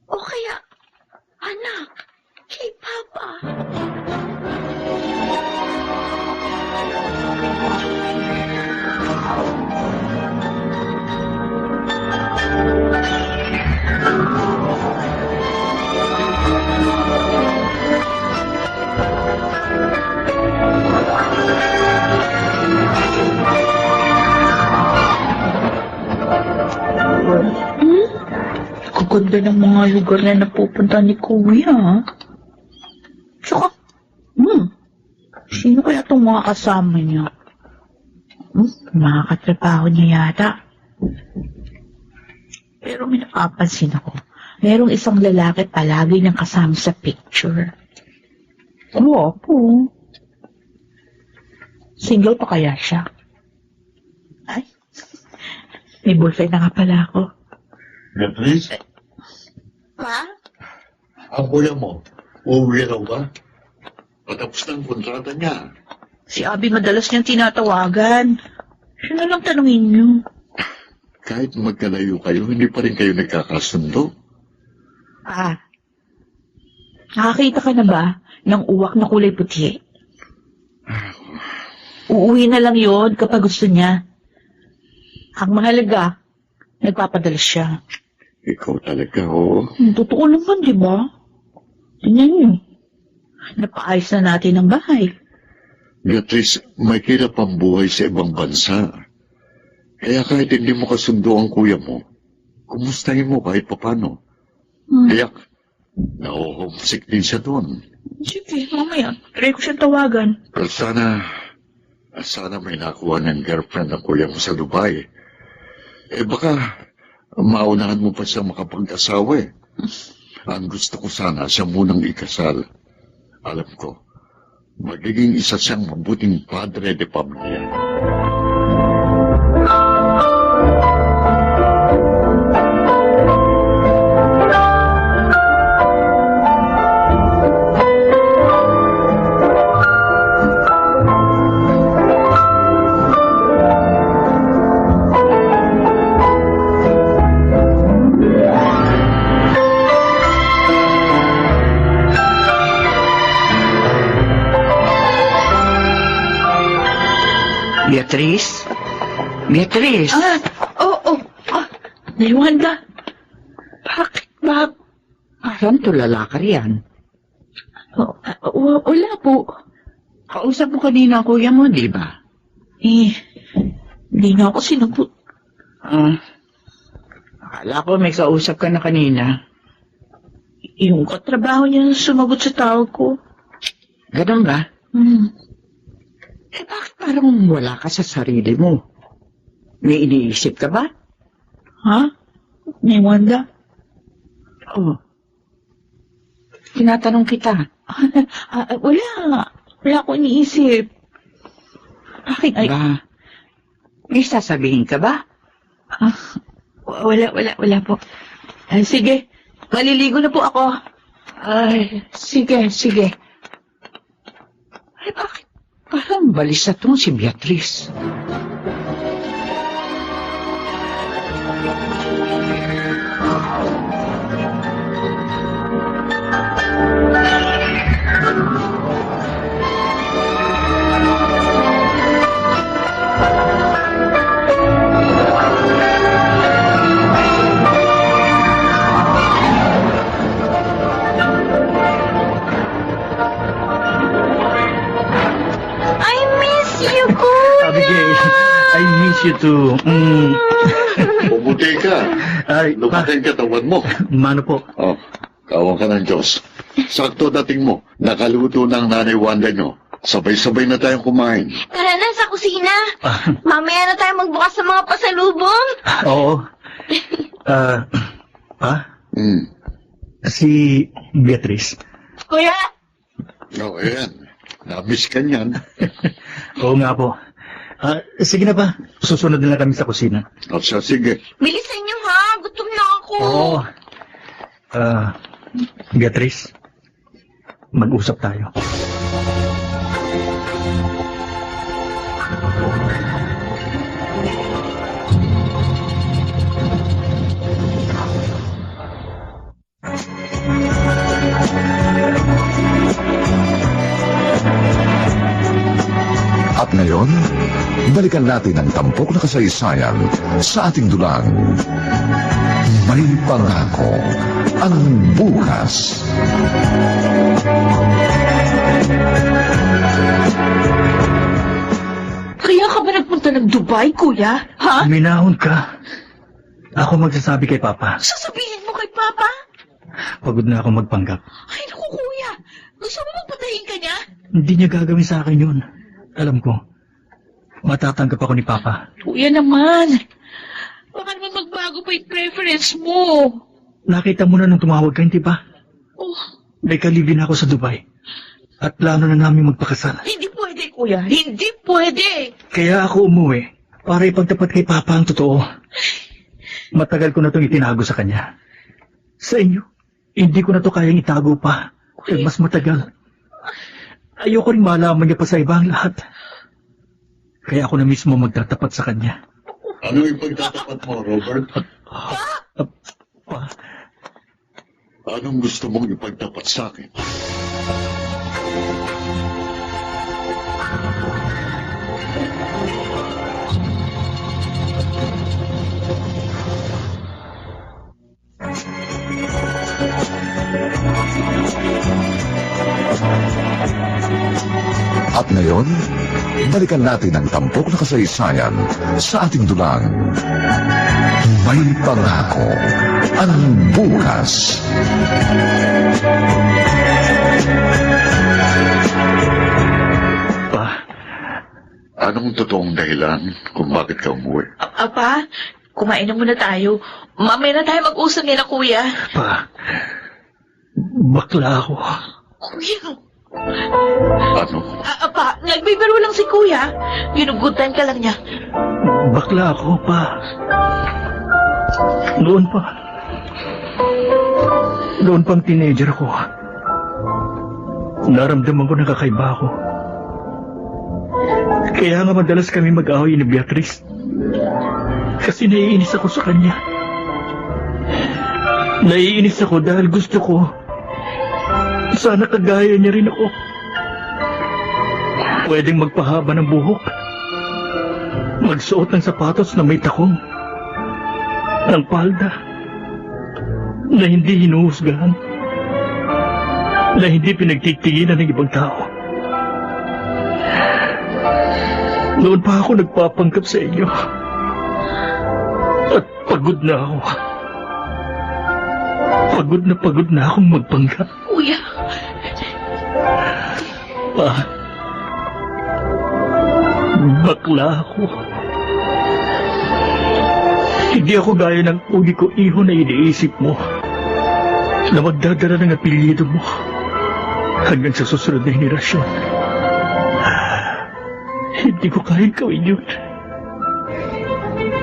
o kaya anak kay Papa. Kaganda ng mga lugar na napupunta ni Kuya. Tsaka, sino kaya itong mga kasama niya? Mga katrabaho niya yata. Pero may napapansin ako. Merong isang lalaki palagi niyang kasama sa picture. Guwapo. Single pa kaya siya? Ay, may boyfriend na nga pala ako. Beatrice, Pa? ang kuya mo, uuwi raw ba? Patapos ng kontrata niya. Si Abby madalas niyang tinatawagan. Siya na lang tanungin niyo. Kahit magkalayo kayo, hindi pa rin kayo nagkakasundo. Nakakita ka na ba ng uwak na kulay puti? Uuwi na lang yon kapag gusto niya. Ang mahalaga, nagpapadala siya. Ikaw talaga, oo. Totoo naman, di ba? Tingnan niyo. Napaayos na natin ang bahay. Beatrice, may hirap ang buhay sa ibang bansa. Kaya kahit hindi mo kasundo ang kuya mo, kumustahin mo kahit papano. Kaya, na-homesick din siya doon. Sige, mamaya. Try ko siyang tawagan. Pero sana may nakuha ng girlfriend ng kuya mo sa Dubai. Baka, maunahan mo pa siya makapag-asawa eh. Ang gusto ko sana, siya munang ikasal. Alam ko, magiging isa siyang mabuting padre de pamilya. Beatrice? Beatrice? Oo. Nay Wanda. Bakit ba? Saan tulala ka riyan? Wala po. Kausap mo kanina ang kuya mo, di ba? Hindi na ako sinagot. Akala ko may kausap ka na kanina. Yung katrabaho niya sumagot sa tawag ko. Ganun ba? Bakit parang wala ka sa sarili mo? May iniisip ka ba? Ha? Nay Wanda? Tinatanong kita. Wala. Wala akong iniisip. Bakit ay... Ba? May sasabihin ka ba? Wala po. Ay, sige. Maliligo na po ako. Ay, sige. Ay, bakit? Parang balisa tong si Beatrice. I miss you too. Pumuti ka. Ay, pa, Lumaki ang katawan mo. mano po. Oh, kawan ka ng Diyos. Sakto dating mo, nakaluto ng nanay Wanda nyo. Sabay-sabay na tayong kumain. Tara na sa kusina. Mamaya na tayo magbukas sa mga pasalubong. Oo. Pa, Hmm. si Beatrice. Kuya, Oh, ayan. Namiss ka niyan. Oo nga po. Sige na pa, susunod na lang kami sa kusina. O siya, sige. bilisan niyo ha. Gutom na ako. Oo. Beatrice, mag-usap tayo. At ngayon, balikan natin ang tampok na kasaysayan sa ating dulang. May pangako ang bukas. Kaya ka ba nagpunta ng Dubai, kuya? Ha? Minahon ka. Ako magsasabi kay Papa. Sasabihin mo kay Papa? Pagod na ako magpanggap. Ay, naku, kuya. Gusto mo magpatayin ka niya? Hindi niya gagawin sa akin yun. Alam ko. Matatanggap ako ni Papa. Kuya naman. Baka naman magbago pa yung preference mo. Nakita mo na nung tumawag ka, hindi ba? Oh, May kalibin ako sa Dubai. At plano na namin magpakasal. hindi pwede, kuya. Hindi pwede. Kaya ako umuwi para ipagtapat kay Papa ang totoo. Matagal ko na itong itinago sa kanya. Sa inyo, hindi ko na to kayang itago pa. Kaya mas matagal. Ayoko rin malaman niya pa sa iba ang lahat. Kaya ako na mismo magtatapat sa kanya. Ano yung pagtatapat mo, Robert? Pa, Anong gusto mong ipagtapat sa akin? At ngayon, balikan natin ang tampok na kasaysayan sa ating dulang. May pangako ang bukas. pa, Anong totoong dahilan kung bakit ka umuwi? Apa, kumain na muna tayo. Mamaya na tayo mag-usap nila, kuya. pa. Bakla ako. Kuya. Ano? Apa, nagbibiro lang si kuya. Ginugutan ka lang niya. Bakla ako, pa. Noon pa. Noon pang teenager ako. Naramdaman ko na kakaiba ako. Kaya nga madalas kami mag-away ni Beatrice. Kasi naiinis ako sa kanya. Naiinis ako dahil gusto ko sana kagaya niya rin ako. Pwedeng magpahaba ng buhok. Magsuot ng sapatos na may takong. Ng palda. Na hindi hinuhusgahan. Na hindi pinagtitinginan ng ibang tao. Noon pa ako nagpapanggap sa inyo. At pagod na ako. Pagod na akong magpanggap. Kuya. Pa, bakla ako. Hindi ako gaya ng ugi ko iho na iniisip mo na magdadala ng apelyido mo hanggang sa susunod na henerasyon. Hindi ko kayang gawin yun.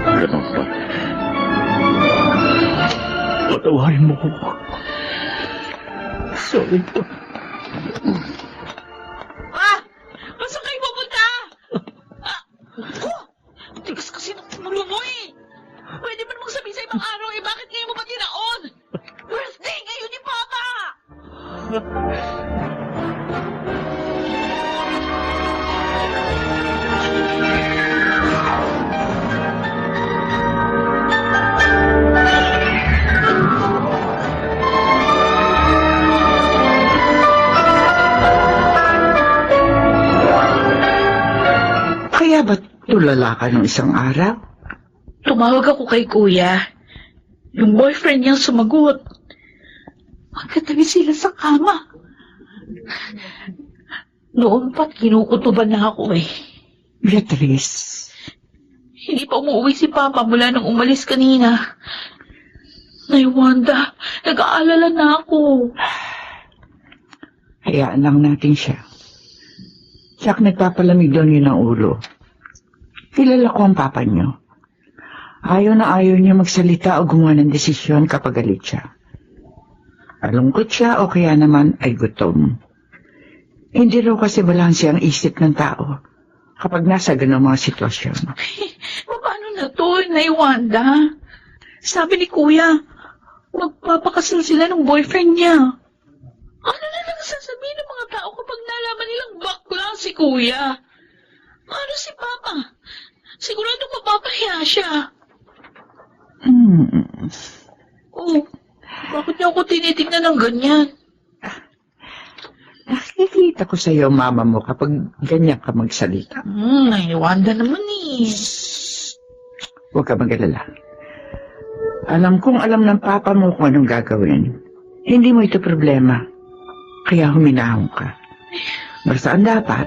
Ganun ba? Patawarin mo ko. Sorry po. Saan kayo pupunta? Tigas kasi ng ulo mo eh. Pwede mo namang sabihin sa ibang araw eh, bakit ngayon mo ba tinaon? Birthday ngayon ni Papa! Kaya ba't Tulala ka ng isang araw. Tumawag ako kay kuya. Yung boyfriend niyang sumagot. Magkatabi sila sa kama. Noon pa't kinukutuban na ako eh. Beatrice, Hindi pa umuwi si Papa mula nung umalis kanina. Nay Wanda, nag-aalala na ako. hayaan lang natin siya. Siyak nagpapalamig daw niyo ng ulo. Kilala ko ang papa niyo. Ayaw na ayaw niya magsalita o gumawa ng desisyon kapag galit siya. Alungkot siya o kaya naman ay gutom. Hindi raw kasi balanse ang isip ng tao kapag nasa ganong mga sitwasyon. Paano na to, Nay Wanda? Sabi ni Kuya, magpapakasal sila ng boyfriend niya. Ano na lang sasabihin ng mga tao kapag nalaman nilang bakla si Kuya? Ano si Papa? Sigurado mapapahiya siya. Oh, bakit niya ako tinitignan ng ganyan? Nakikita ko sa iyo, mama mo, kapag ganyan ka magsalita. Nay Wanda naman eh. Huwag ka mag-alala. Alam kong alam ng papa mo kung anong gagawin. Hindi mo ito problema. Kaya huminahon ka. Basta ang dapat,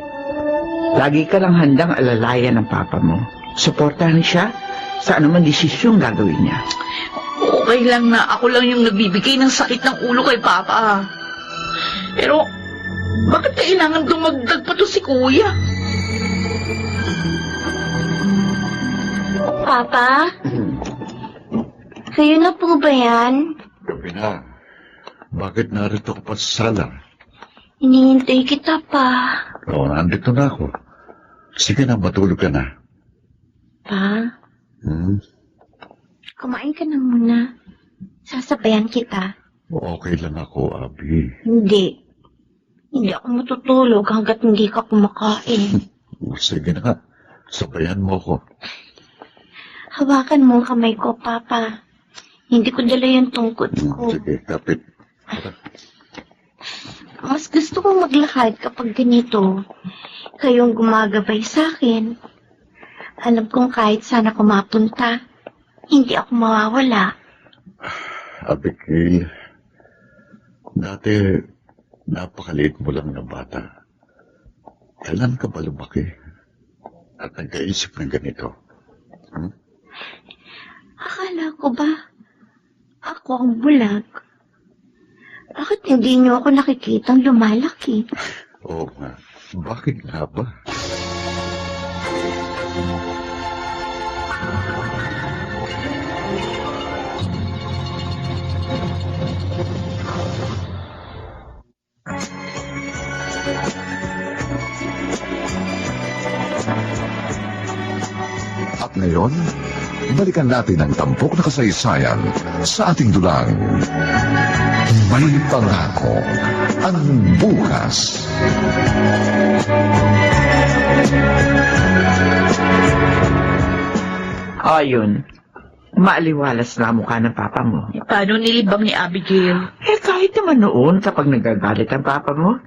lagi ka lang handang alalayan ng papa mo. Suportahan siya sa anumang desisyong gagawin niya. Okay lang na ako lang yung nagbibigay ng sakit ng ulo kay Papa. Pero, bakit kailangan dumagdag pa to si Kuya? Papa? Kayo na po ba yan? Gabi na. Bakit narito ka pa sa sala? Hinihintay kita pa. Oo, nandito na ako. Sige na, matulog ka na. Pa, kumain ka na muna. Sasabayan kita. Okay lang ako, Abi. Hindi. Hindi ako matutulog hanggat hindi ka kumakain. Sige na, sabayan mo ako. Hawakan mo ang kamay ko, Papa. Hindi ko dala yung tungkod ko. Sige, kapit. Mas gusto kong maglakad kapag ganito. Kayong gumagabay sa akin. Alam kong kahit saan ako mapunta, hindi ako mawawala. Abigail, dati napakaliit mo lang na bata. Kailan ka ba lumaki? At nagkaisip ng ganito? Akala ko ba, ako ang bulag? Bakit hindi niyo ako nakikitang lumalaki? Oo nga. Bakit nga ba? At ngayon, balikan natin ang tampok na kasaysayan sa ating dulang. May pangako ang bukas. Ayun, maaliwalas na ang mukha ng papa mo. Paano nilibang ni Abigail? Kahit naman noon kapag nagagalit ang papa mo,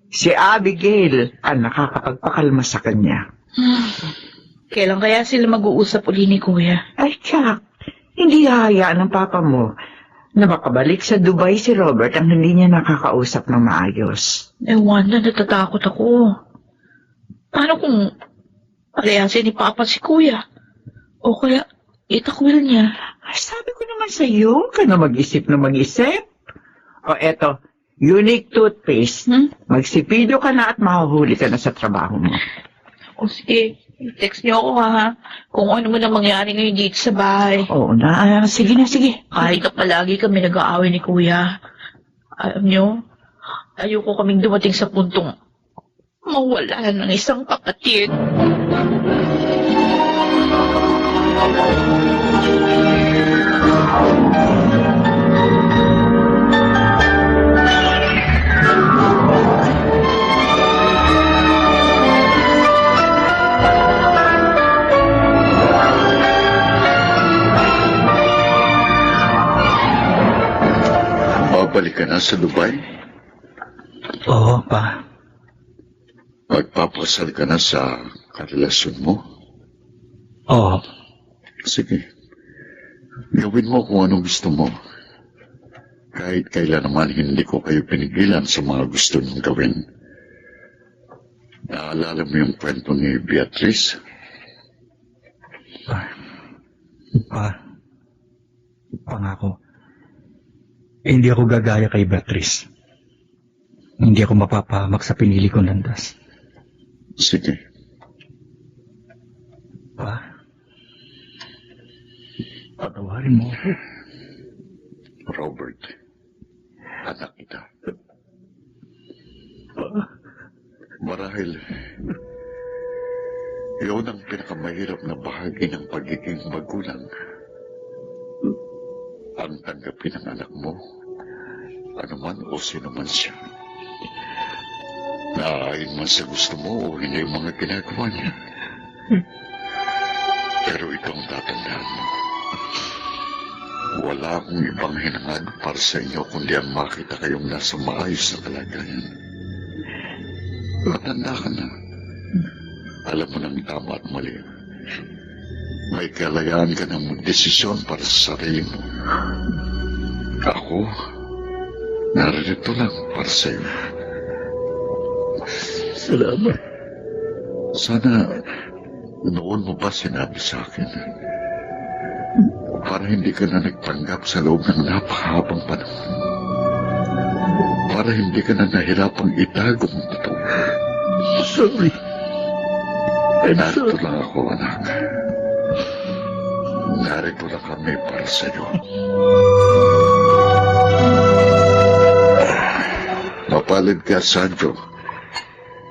si Abigail ang nakakapagpakalma sa kanya. Kailan kaya sila mag-uusap uli ni Kuya? Ay, Chuck, hindi hahayaan ng papa mo na makabalik sa Dubai si Robert ang hindi niya nakakausap ng maayos. Wanda, natatakot ako. Paano kung palayasin ni Papa si Kuya? O kaya itakwil niya? Ay, sabi ko naman sa iyo, ka na mag-isip na mag-isip. O eto, unique toothpaste. Magsipido ka na at mahuhuli ka na sa trabaho mo. O sige, text niyo ako ha. Kung ano man ang mangyari ngayon dito sa bahay. Oo na, sige na, sige. Kahit na palagi kami nag-aaway ni Kuya. Alam niyo, ayoko kaming dumating sa puntong mawala ng isang kapatid. Babalik ka na sa Dubai? Oo, pa. Magpapasal ka na sa karelasyon mo? Oo. Sige. Gawin mo kung anong gusto mo. Kahit kailan naman hindi ko kayo pinigilan sa mga gusto niyong gawin. Naalala mo yung kwento ni Beatrice? Pangako. Hindi ako gagaya kay Beatrice. Hindi ako mapapahamak sa pinili kong landas. Sige. Patawarin mo ako. Robert, anak kita. Marahil, yun ang pinakamahirap na bahagi ng pagiging magulang. Ang tanggapin ng anak mo, anuman o sino man siya. Naayon man sa gusto mo o hindi yung mga ginagawa niya. Pero ito ang tatandaan mo. Wala akong ibang hinangad para sa inyo kundi ang makita kayong nasa maayos na kalagayan. Matanda ka na. Alam mo ng tama at mali. May kalayaan ka ng desisyon para sa sarili mo. Ako, narito lang para sa iyo. Salamat. Sana noon mo pa sinabi sa akin para hindi ka na nagpanggap sa loob ng napakahabang panahon. Para hindi ka na nahirapang itago ang totoo. Sorry. Narito lang ako, anak. Narito lang kami para sa iyo. Mapalad ka, Sancho.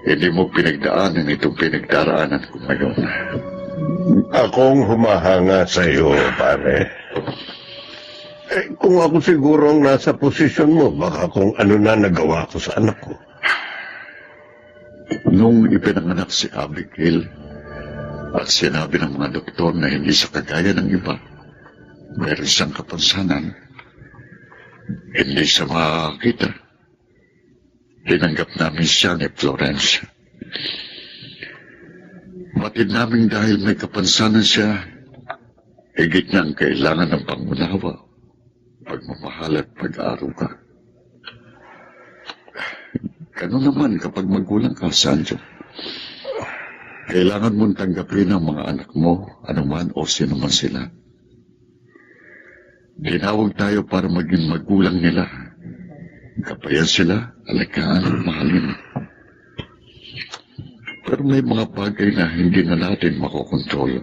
Hindi mo pinagdaanan itong pinagdaraanan ko ngayon. Akong humahanga sa iyo, pare. Kung ako siguro ang nasa posisyon mo, baka kung ano na nagawa ko sa anak ko. Nung ipinanganak si Abigail at sinabi ng mga doktor na hindi siya kagaya ng iba, meron siyang kapansanan, hindi siya makakita. Tinanggap namin siya ni Florence. Batid namin dahil may kapansanan siya, higit niyang kailangan ng pangunawa, pagmamahal at pag-aaruga. Ganun naman kapag magulang ka, Sancho. Kailangan mong tanggapin ang mga anak mo, anuman o sino man sila. Tinawag tayo para maging magulang nila. Kapayan sila, alagaan at mahalin. Pero may mga bagay na hindi na natin makokontrol.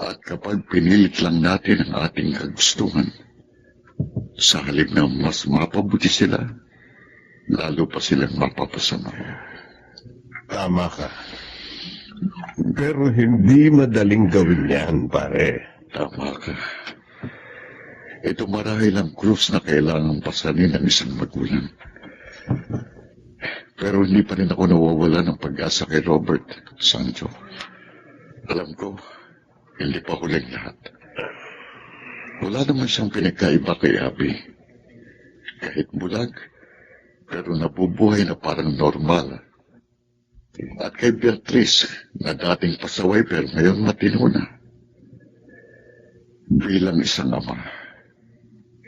At kapag pinilit lang natin ang ating kagustuhan, sa halip na mas mapabuti sila, lalo pa silang mapapasama. Tama ka. Pero hindi madaling gawin yan, pare. Tama ka. Ito marahil ang krus na kailangang pasanin ng isang magulang. Pero hindi pa rin ako nawawala ng pag-asa kay Robert, Sancho. Alam ko, hindi pa huling lahat. Wala naman siyang pinagkaiba kay Abby. Kahit bulag, pero nabubuhay na parang normal. At kay Beatrice, na dating pasaway pero ngayon matino na. Bilang isang ama,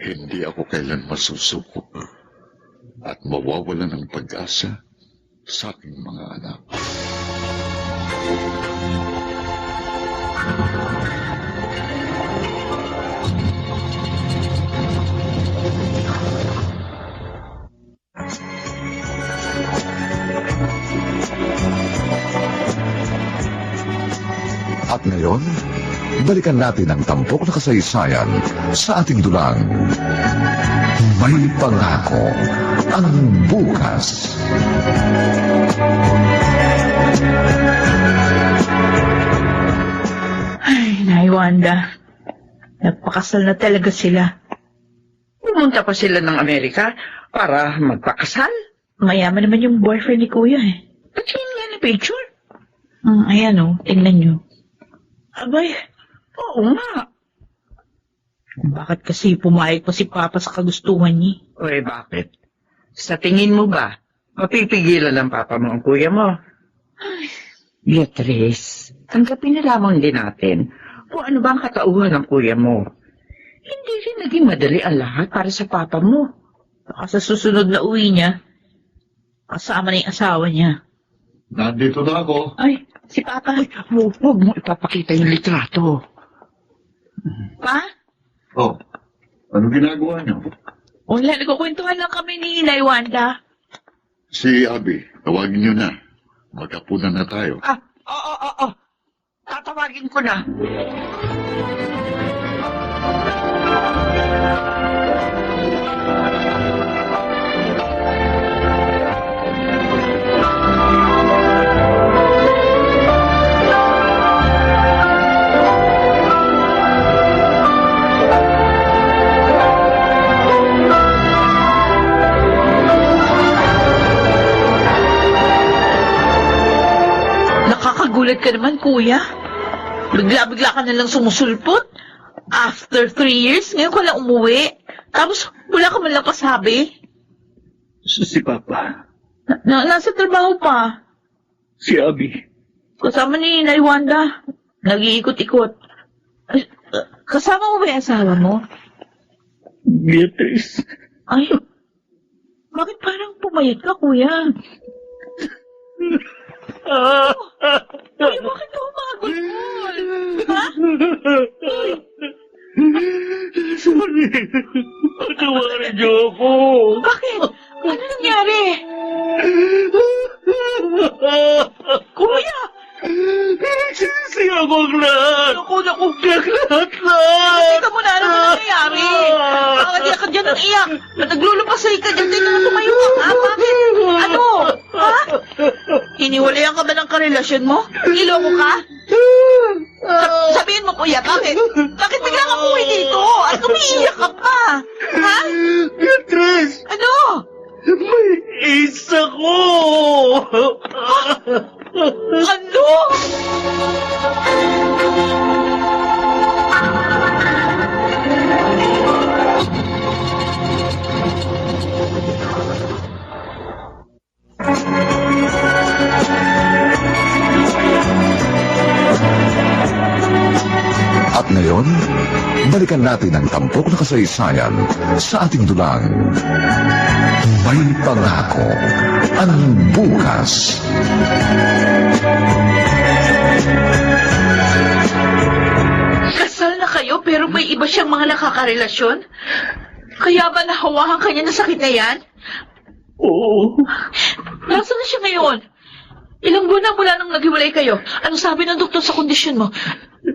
hindi ako kailan masusuko at mawawala ng pag-asa sa aking mga anak. At ngayon, balikan natin ang tampok na kasaysayan sa ating dulang. May pangako ang bukas. Ay, Nay Wanda. Nagpakasal na talaga sila. Pumunta pa sila ng Amerika para magpakasal. Mayaman naman yung boyfriend ni Kuya eh. Patingin nga na picture. Ayan o, tingnan nyo. Abay, Oo nga. bakit kasi pumayag pa si Papa sa kagustuhan niya? O bakit? Sa tingin mo ba, mapipigilan ng papa mo ang kuya mo? Beatrice, tanggapin na lamang din natin kung ano ba ang katauhan ng kuya mo. Hindi rin naging madali ang lahat para sa papa mo. Baka sa susunod na uwi niya, kasama na yung asawa niya. Nandito na ako. Ay, si Papa. Huwag mo ipapakita yung litrato. Pa? Oh, ano ginagawa niyo? Wala, nagkukwentuhan lang kami ni Inay Wanda. Si Abby, tawagin niyo na. Magkapunan na tayo. Oo. Tatawagin ko na. Nakakagulat ka naman, kuya. Bigla-bigla ka nalang sumusulpot. After 3 years, ngayon ka lang umuwi. Tapos, wala ka man lang pasabi. Si Papa, Nasa trabaho pa. si Abby, Kasama ni Inay Wanda. Nag-iikot-ikot. Kasama mo ba yung asawa mo? Beatrice. Ay, bakit parang pumayat ka, kuya? Ay, bakit ka umagol? Ha? Sorry. Patawarin niyo ako. Bakit? Ano nangyari? Kuya! Nagsisi akong lahat. Naku! Lahat. Teka muna, ano ba nangyayari? Bakit iyak ka dyan ng iyak? Ba't naglulupasay ka dyan? Teka na tumayo ka, ha? Bakit? Ano? Ha? Hiniwalayan ka ba ng karelasyon mo? Niloko ka? Sabihin mo, kuya, bakit? Bakit bigla ka umuwi dito? At umiiyak ka pa? Ha? Beatrice, Ano? may isa ko. Ano? At ngayon, balikan natin ang tampok na kasaysayan sa ating dulang. May pangako ang bukas. Kasal na kayo pero may iba siyang mga nakakarelasyon? Kaya ba nahawakan kanya ng sakit na yan? Oo. Nasaan na siya ngayon? Ilang buwan na mula nang naghiwalay kayo? Anong sabi ng doktor sa kondisyon mo?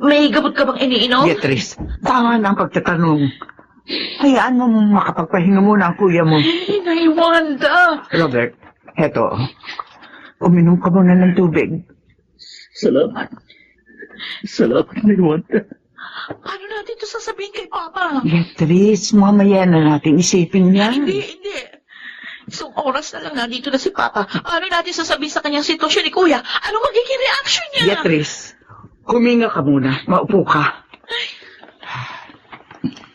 May gamot ka bang iniinom? Beatrice, tama na ang pagtatanong. Hayaan mo makapagpahinga muna ang kuya mo. Inay Wanda! Robert, heto. Uminom ka muna ng tubig. Salamat. Salamat, Wanda. Paano natin ito sasabihin kay Papa? Beatrice, mamaya na natin isipin yan. Hindi. Isang oras na lang nandito na si Papa. Ano natin sasabihin sa kanyang sitwasyon ni Kuya? Ano magiging reaction niya? Beatrice, huminga ka muna. Maupo ka.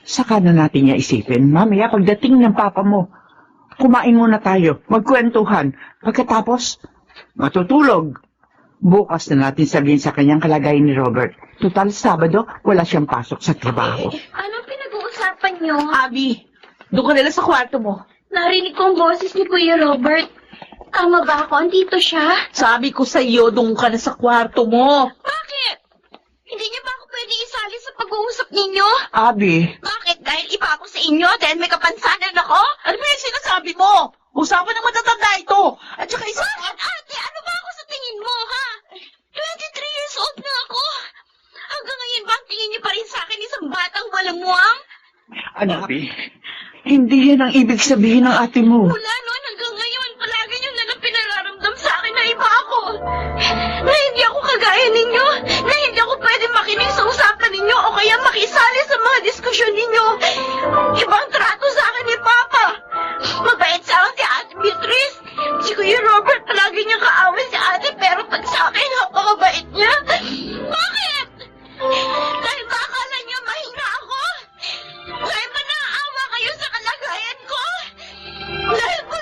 Saka na natin niya isipin. Mamaya pagdating ng papa mo, kumain muna tayo. Magkwentuhan. Pagkatapos, matutulog. Bukas na natin sabihin sa kanyang kalagayan ni Robert. Total, Sabado, wala siyang pasok sa trabaho. Anong pinag-uusapan niyo? Abby, doon ka nila sa kwarto mo. Narinig ko ang boses ni Kuya Robert. Tama ba ako? Andito siya? Sabi ko sa iyo, doon ka na sa kwarto mo. Bakit? Hindi niya ba ako pwede isali sa pag-uusap ninyo? Abby, Bakit? Dahil iba ako sa inyo? Dahil may kapansanan ako? Ano ba yung sinasabi mo? Usapan ng matatanda ito. At saka isa... Bakit, ate? Ano ba ako sa tingin mo, ha? 23 years old na ako. Hanggang ngayon ba ang tingin niyo pa rin sa akin isang batang walang muwang? Abby, hindi yan ang ibig sabihin ng ate mo. Mula noon hanggang ngayon, palagi niyo na lang pinararamdam sa akin na iba ako. Na hindi ako kagaya ninyo. Na hindi ako pwede makinig sa usapan ninyo o kaya makisali sa mga diskusyon ninyo. Ibang trato sa akin ni Papa. Mabait sa akin si Ate Beatrice. Si Kuya Robert palagi niyang kaaway si Ate pero pag sa akin, napakabait niya. Bakit? Dahil ba akala niyo mahina ako? Dahil ba naaawa kayo sa kalagayan ko? Dahil ba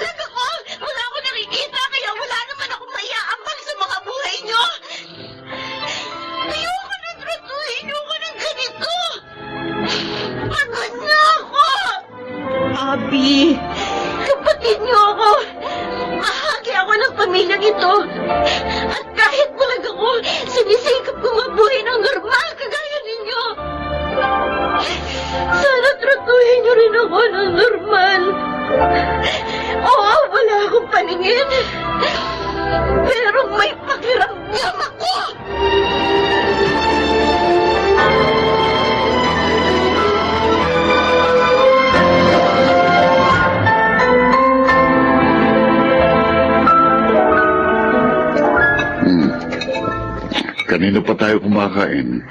na pa tayo kumakain,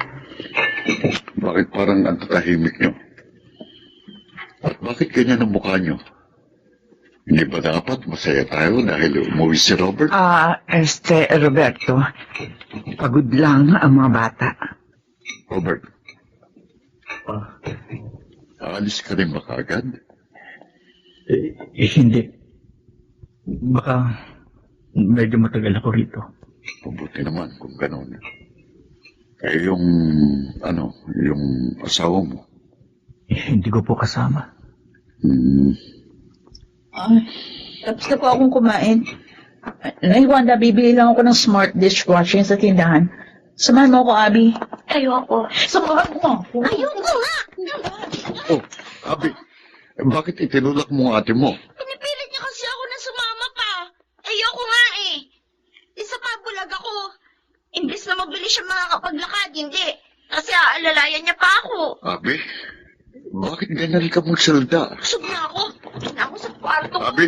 bakit parang ang tatahimik nyo? At bakit ganyan ang mukha nyo? Hindi ba dapat masaya tayo dahil umuwi si Robert? Roberto, pagod lang ang mga bata. Robert, aalis ka rin ba kaagad? Hindi. Baka medyo matagal ako rito. Mabuti naman kung gano'n. Eh yung asawa mo. Hindi ko po kasama. Ay, tapos na po akong kumain. Nay Wanda, bibili lang ako ng smart dishwasher sa tindahan. Samahan mo ako, Abby. Ayoko. Samahan mo ako. Ayoko nga! Oh, Abi, bakit itinulak mo ang ate mo? Pinipilit niya kasi ako na sumama pa. Ayoko nga eh. Isa pa, bulag ako. Imbis na mabilis siya makakapaglakad, hindi. Kasi aalalayan niya pa ako. Abi, bakit ganyan ka magsalda? Busog na ako. Punta na ako sa kwarto ko. Abi!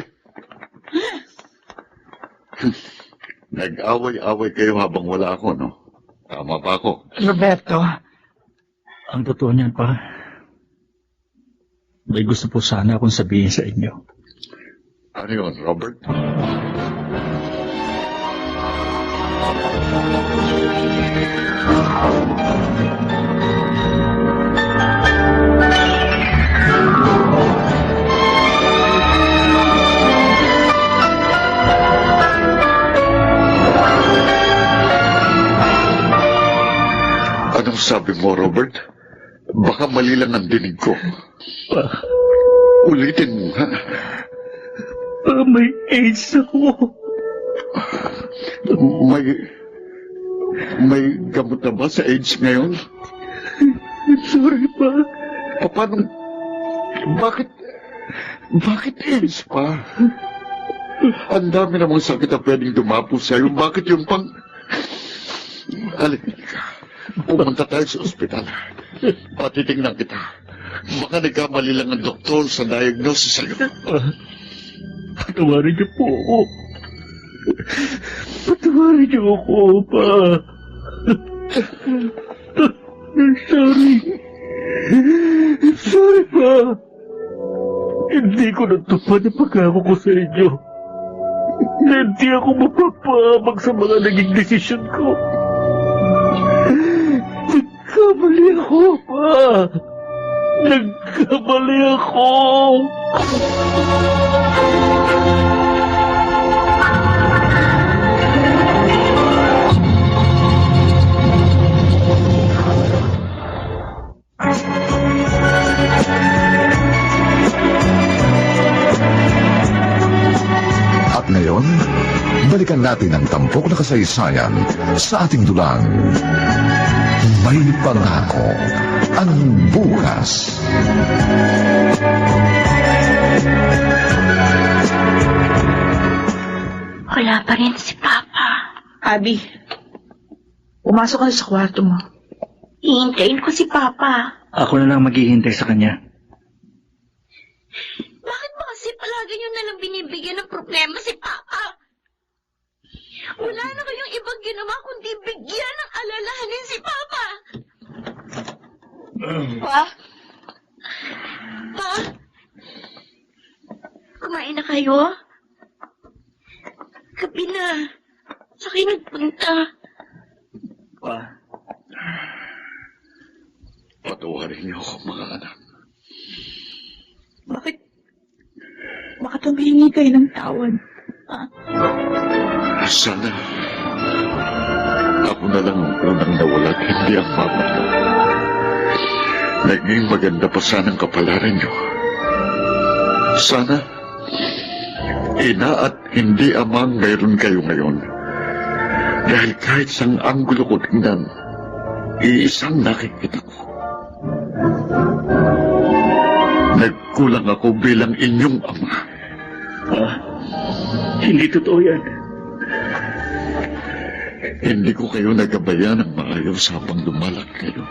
Nag-away-away kayo habang wala ako, no? Tama ba ako? Roberto, Ang totoo niyan pa, may gusto po sana akong sabihin sa inyo. Ano yun, Robert? Anong sabi mo, Robert? Baka mali lang ang dinig ko. Ulitin mo, ha? May AIDS ako. May gamot na ba sa AIDS ngayon? Sorry pa. Paano? Bakit AIDS pa? Ang dami namang sakit na pwedeng dumapo sa'yo. Bakit yung pang... Halika. Pumunta tayo sa ospital. Patitingnan kita. Baka nagkamali lang ang doktor sa diagnosis sa'yo. Patawarin niyo po ako. Patawarin niyo ako, pa. Sorry. Sorry, pa. Hindi ko natupad ang pagkako ko sa inyo. Hindi ako mapapabag sa mga naging desisyon ko. Nagkamali ako, pa. Nagkamali ako. At ngayon, balikan natin ang tampok na kasaysayan sa ating dulang. May pangako ang bukas. Wala pa rin si Papa. Abby, pumasok ka na sa kwarto mo. Hihintayin ko si Papa. Ako na lang maghihintay sa kanya. Bakit ba kasi palagi niyo nalang binibigyan ng problema si Papa? Wala na kayong ibang ginawa kundi bigyan ng alalahanin si Papa. Pa? Pa? Kumain na kayo? Gabi na. Sa kayo nagpunta. Pa. Patawarin niyo ako, mga anak. Bakit humihingi kayo ng tawad? Sana ako na lang ang unang nawala at hindi ang mama niyo. Naging maganda pa sana ang kapalaran niyo. Sana ina at hindi amang mayroon kayo ngayon. Dahil kahit sang anggulo ko tingnan, iisang nakikita ko. Nagkulang ako bilang inyong ama. Hindi totoo yan. Hindi ko kayo nagabayan ng maayos habang lumalak kayo.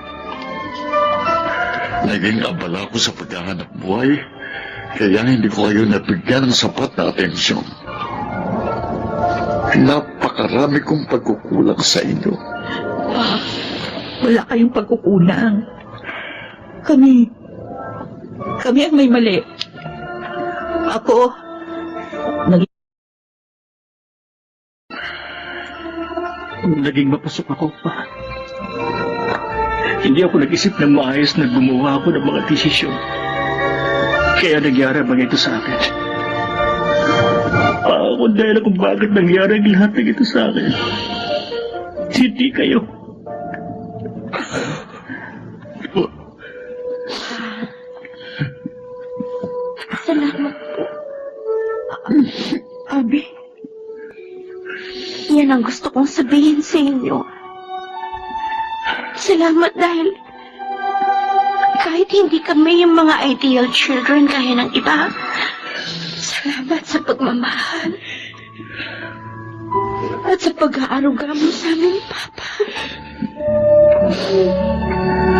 Naging abala ko sa paghahanap buhay, kaya hindi ko kayo nabigyan ng sapat na atensyon. Napakarami kong pagkukulang sa inyo. Wala kayong pagkukulang. Kami ang may mali. Ako, Naging mapasok ako pa. Hindi ako nag-isip ng maayos na gumawa ako ng mga desisyon. Kaya nangyari ang mga ito sa akin. Ako dahil kung bakit nangyari ang lahat ng ito sa akin. Hindi kayo. Salamat po. Abi, Yan ang gusto kong sabihin sa inyo. Salamat dahil kahit hindi kami yung mga ideal children kaya ng iba, salamat sa pagmamahal at sa pag-aaruga mo sa amin, Papa.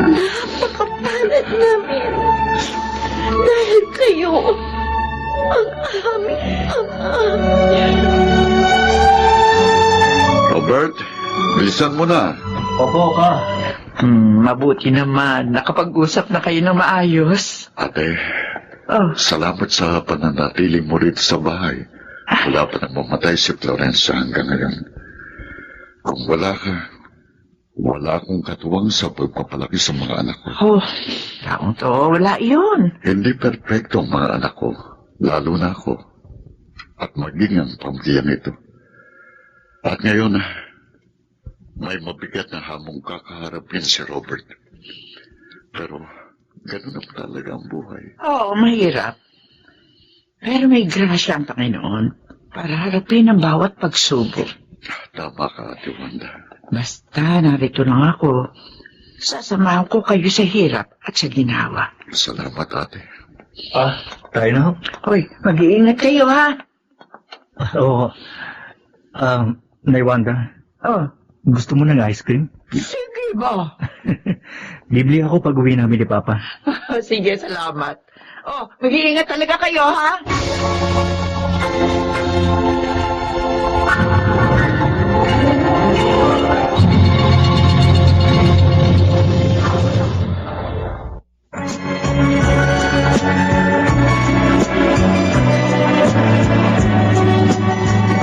Napakapalad namin dahil kayo ang aming ama. Robert, bilisan mo na. Opo ka. Mabuti naman. Nakapag-usap na kayo ng maayos. Ate, Oh, salamat sa pananatili mo rito sa bahay. Wala pa nang mamatay si Florencia hanggang ngayon. Kung wala ka, wala akong katuwang sa pagpapalaki sa mga anak ko. oh, taong to, wala yun. Hindi perpekto ang mga anak ko, lalo na ako, at maging ang pamilyang ito. At ngayon, may mabigat na hamong kakaharapin si Robert. Pero, ganun na talaga ang buhay. Oo, mahirap. Pero may grasya ang Panginoon para harapin ang bawat pagsubok. Tama ka, Ate Wanda. Basta narito lang ako. Sasamahan ko kayo sa hirap at sa ginawa. Salamat, Ate. Tayo na ho. Hoy, mag-iingat kayo, ha? Oo. Nay Wanda, Oh, gusto mo ng ice cream? sige ba? Bibili ako pag uwi namin ni Papa. Sige, salamat. Oh, mag-iingat talaga kayo, ha?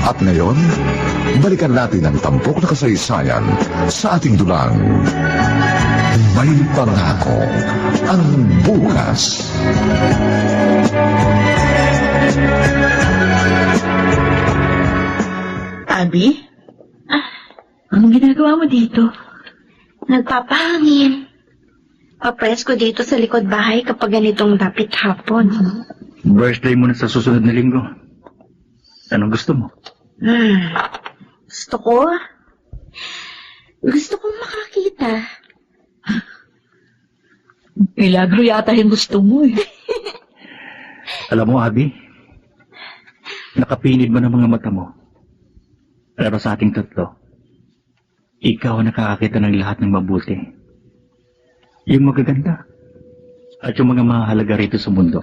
At ngayon, balikan natin ang tampok na kasaysayan sa ating dulang. May pangako ang bukas. Abi? Anong ginagawa mo dito? Nagpapahangin. Papresko dito sa likod bahay kapag ganitong dapit hapon. Birthday mo na sa susunod na linggo. Anong gusto mo? Gusto ko? Gusto kong makakita. Milagro yata yung gusto mo eh. Alam mo, Abby, nakapinid mo ng mga mata mo. Pero sa ating tatlo, ikaw ang nakakakita ng lahat ng mabuti. Yung magaganda at yung mga mahalaga rito sa mundo.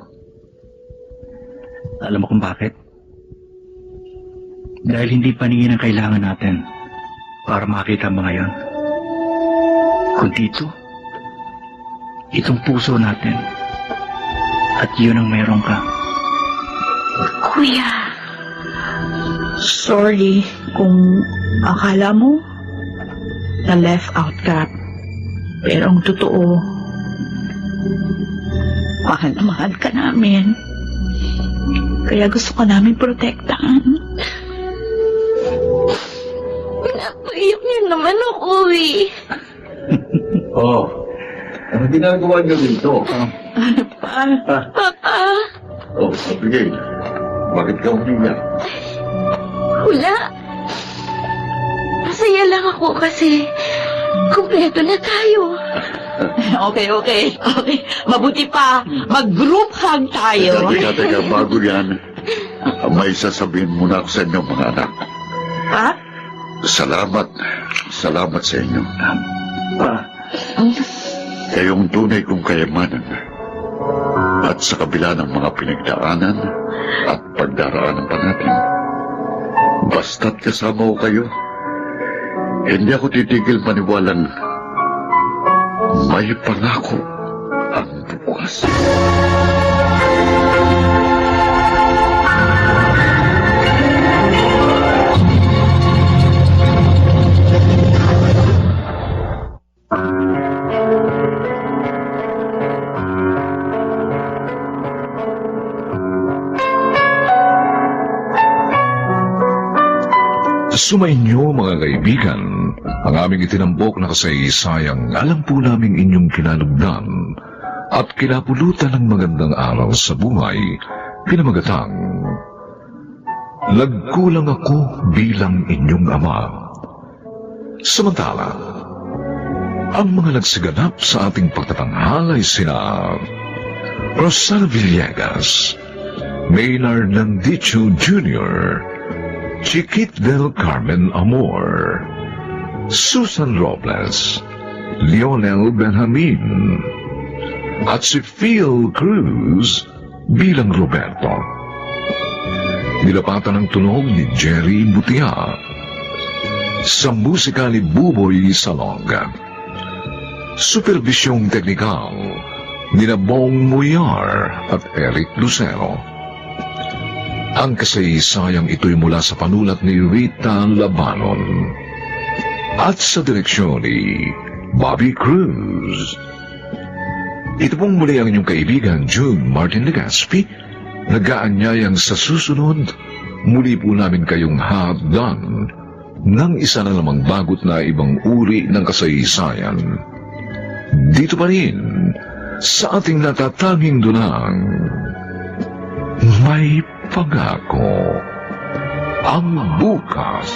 Alam mo kung bakit? Dahil hindi paningin ang kailangan natin para makita ang mga yon. Kundi itong puso natin. At yun ang mayroon ka. Kuya, Sorry kung akala mo na left out ka. Pero ang totoo, mahal na mahal ka namin. Kaya gusto ka namin protektahan. napaiyak niyo naman ako eh. Oh, ano ginagawa niyo dito? Ano pa? Papa, Oh, Abigail, bakit ka umiyak? wala. Masaya lang ako kasi kumpleto na tayo. Okay. Mabuti pa. Mag-group hug tayo. Teka, bago yan, may sasabihin muna ako sa inyo, mga anak. Ha? Salamat sa inyo. Kayong tunay kong kayamanan. At sa kabila ng mga pinagdaanan at pagdaraanan pa natin, basta't kasama ko kayo, hindi ako titigil maniwalang May pangako ang bukas. Sumainyo mga kaibigan, ang aming itinampok na kasaysayang alam po naming inyong kinalugdan at kinapulutan ng magandang araw sa buhay, pinamagatang Nagkulang ako bilang inyong ama. Samantala, ang mga nagsiganap sa ating pagtatanghal ay sina Rosana Villegas, Maynard Nandicho Jr., Chiquit del Carmen Amor, Susan Robles, Lionel Benjamin, at si Phil Cruz bilang Roberto. Nilapatan ng tunog ni Jerry Butia. Sa musika ni Buboy Salonga. Supervisyong teknikal ni Bong Muyar at Eric Lucero. Ang kasaysayang ito'y mula sa panulat ni Rita Labanon at sa direksyon ni Bobby Cruz. Ito pong muli ang inyong kaibigan June Martin Legaspi, nag-aanyayang sa susunod, muli po namin kayong hatdan ng isa na lamang bagot na ibang uri ng kasaysayan. Dito pa rin, sa ating natatanging dunang, may pangako ang bukas.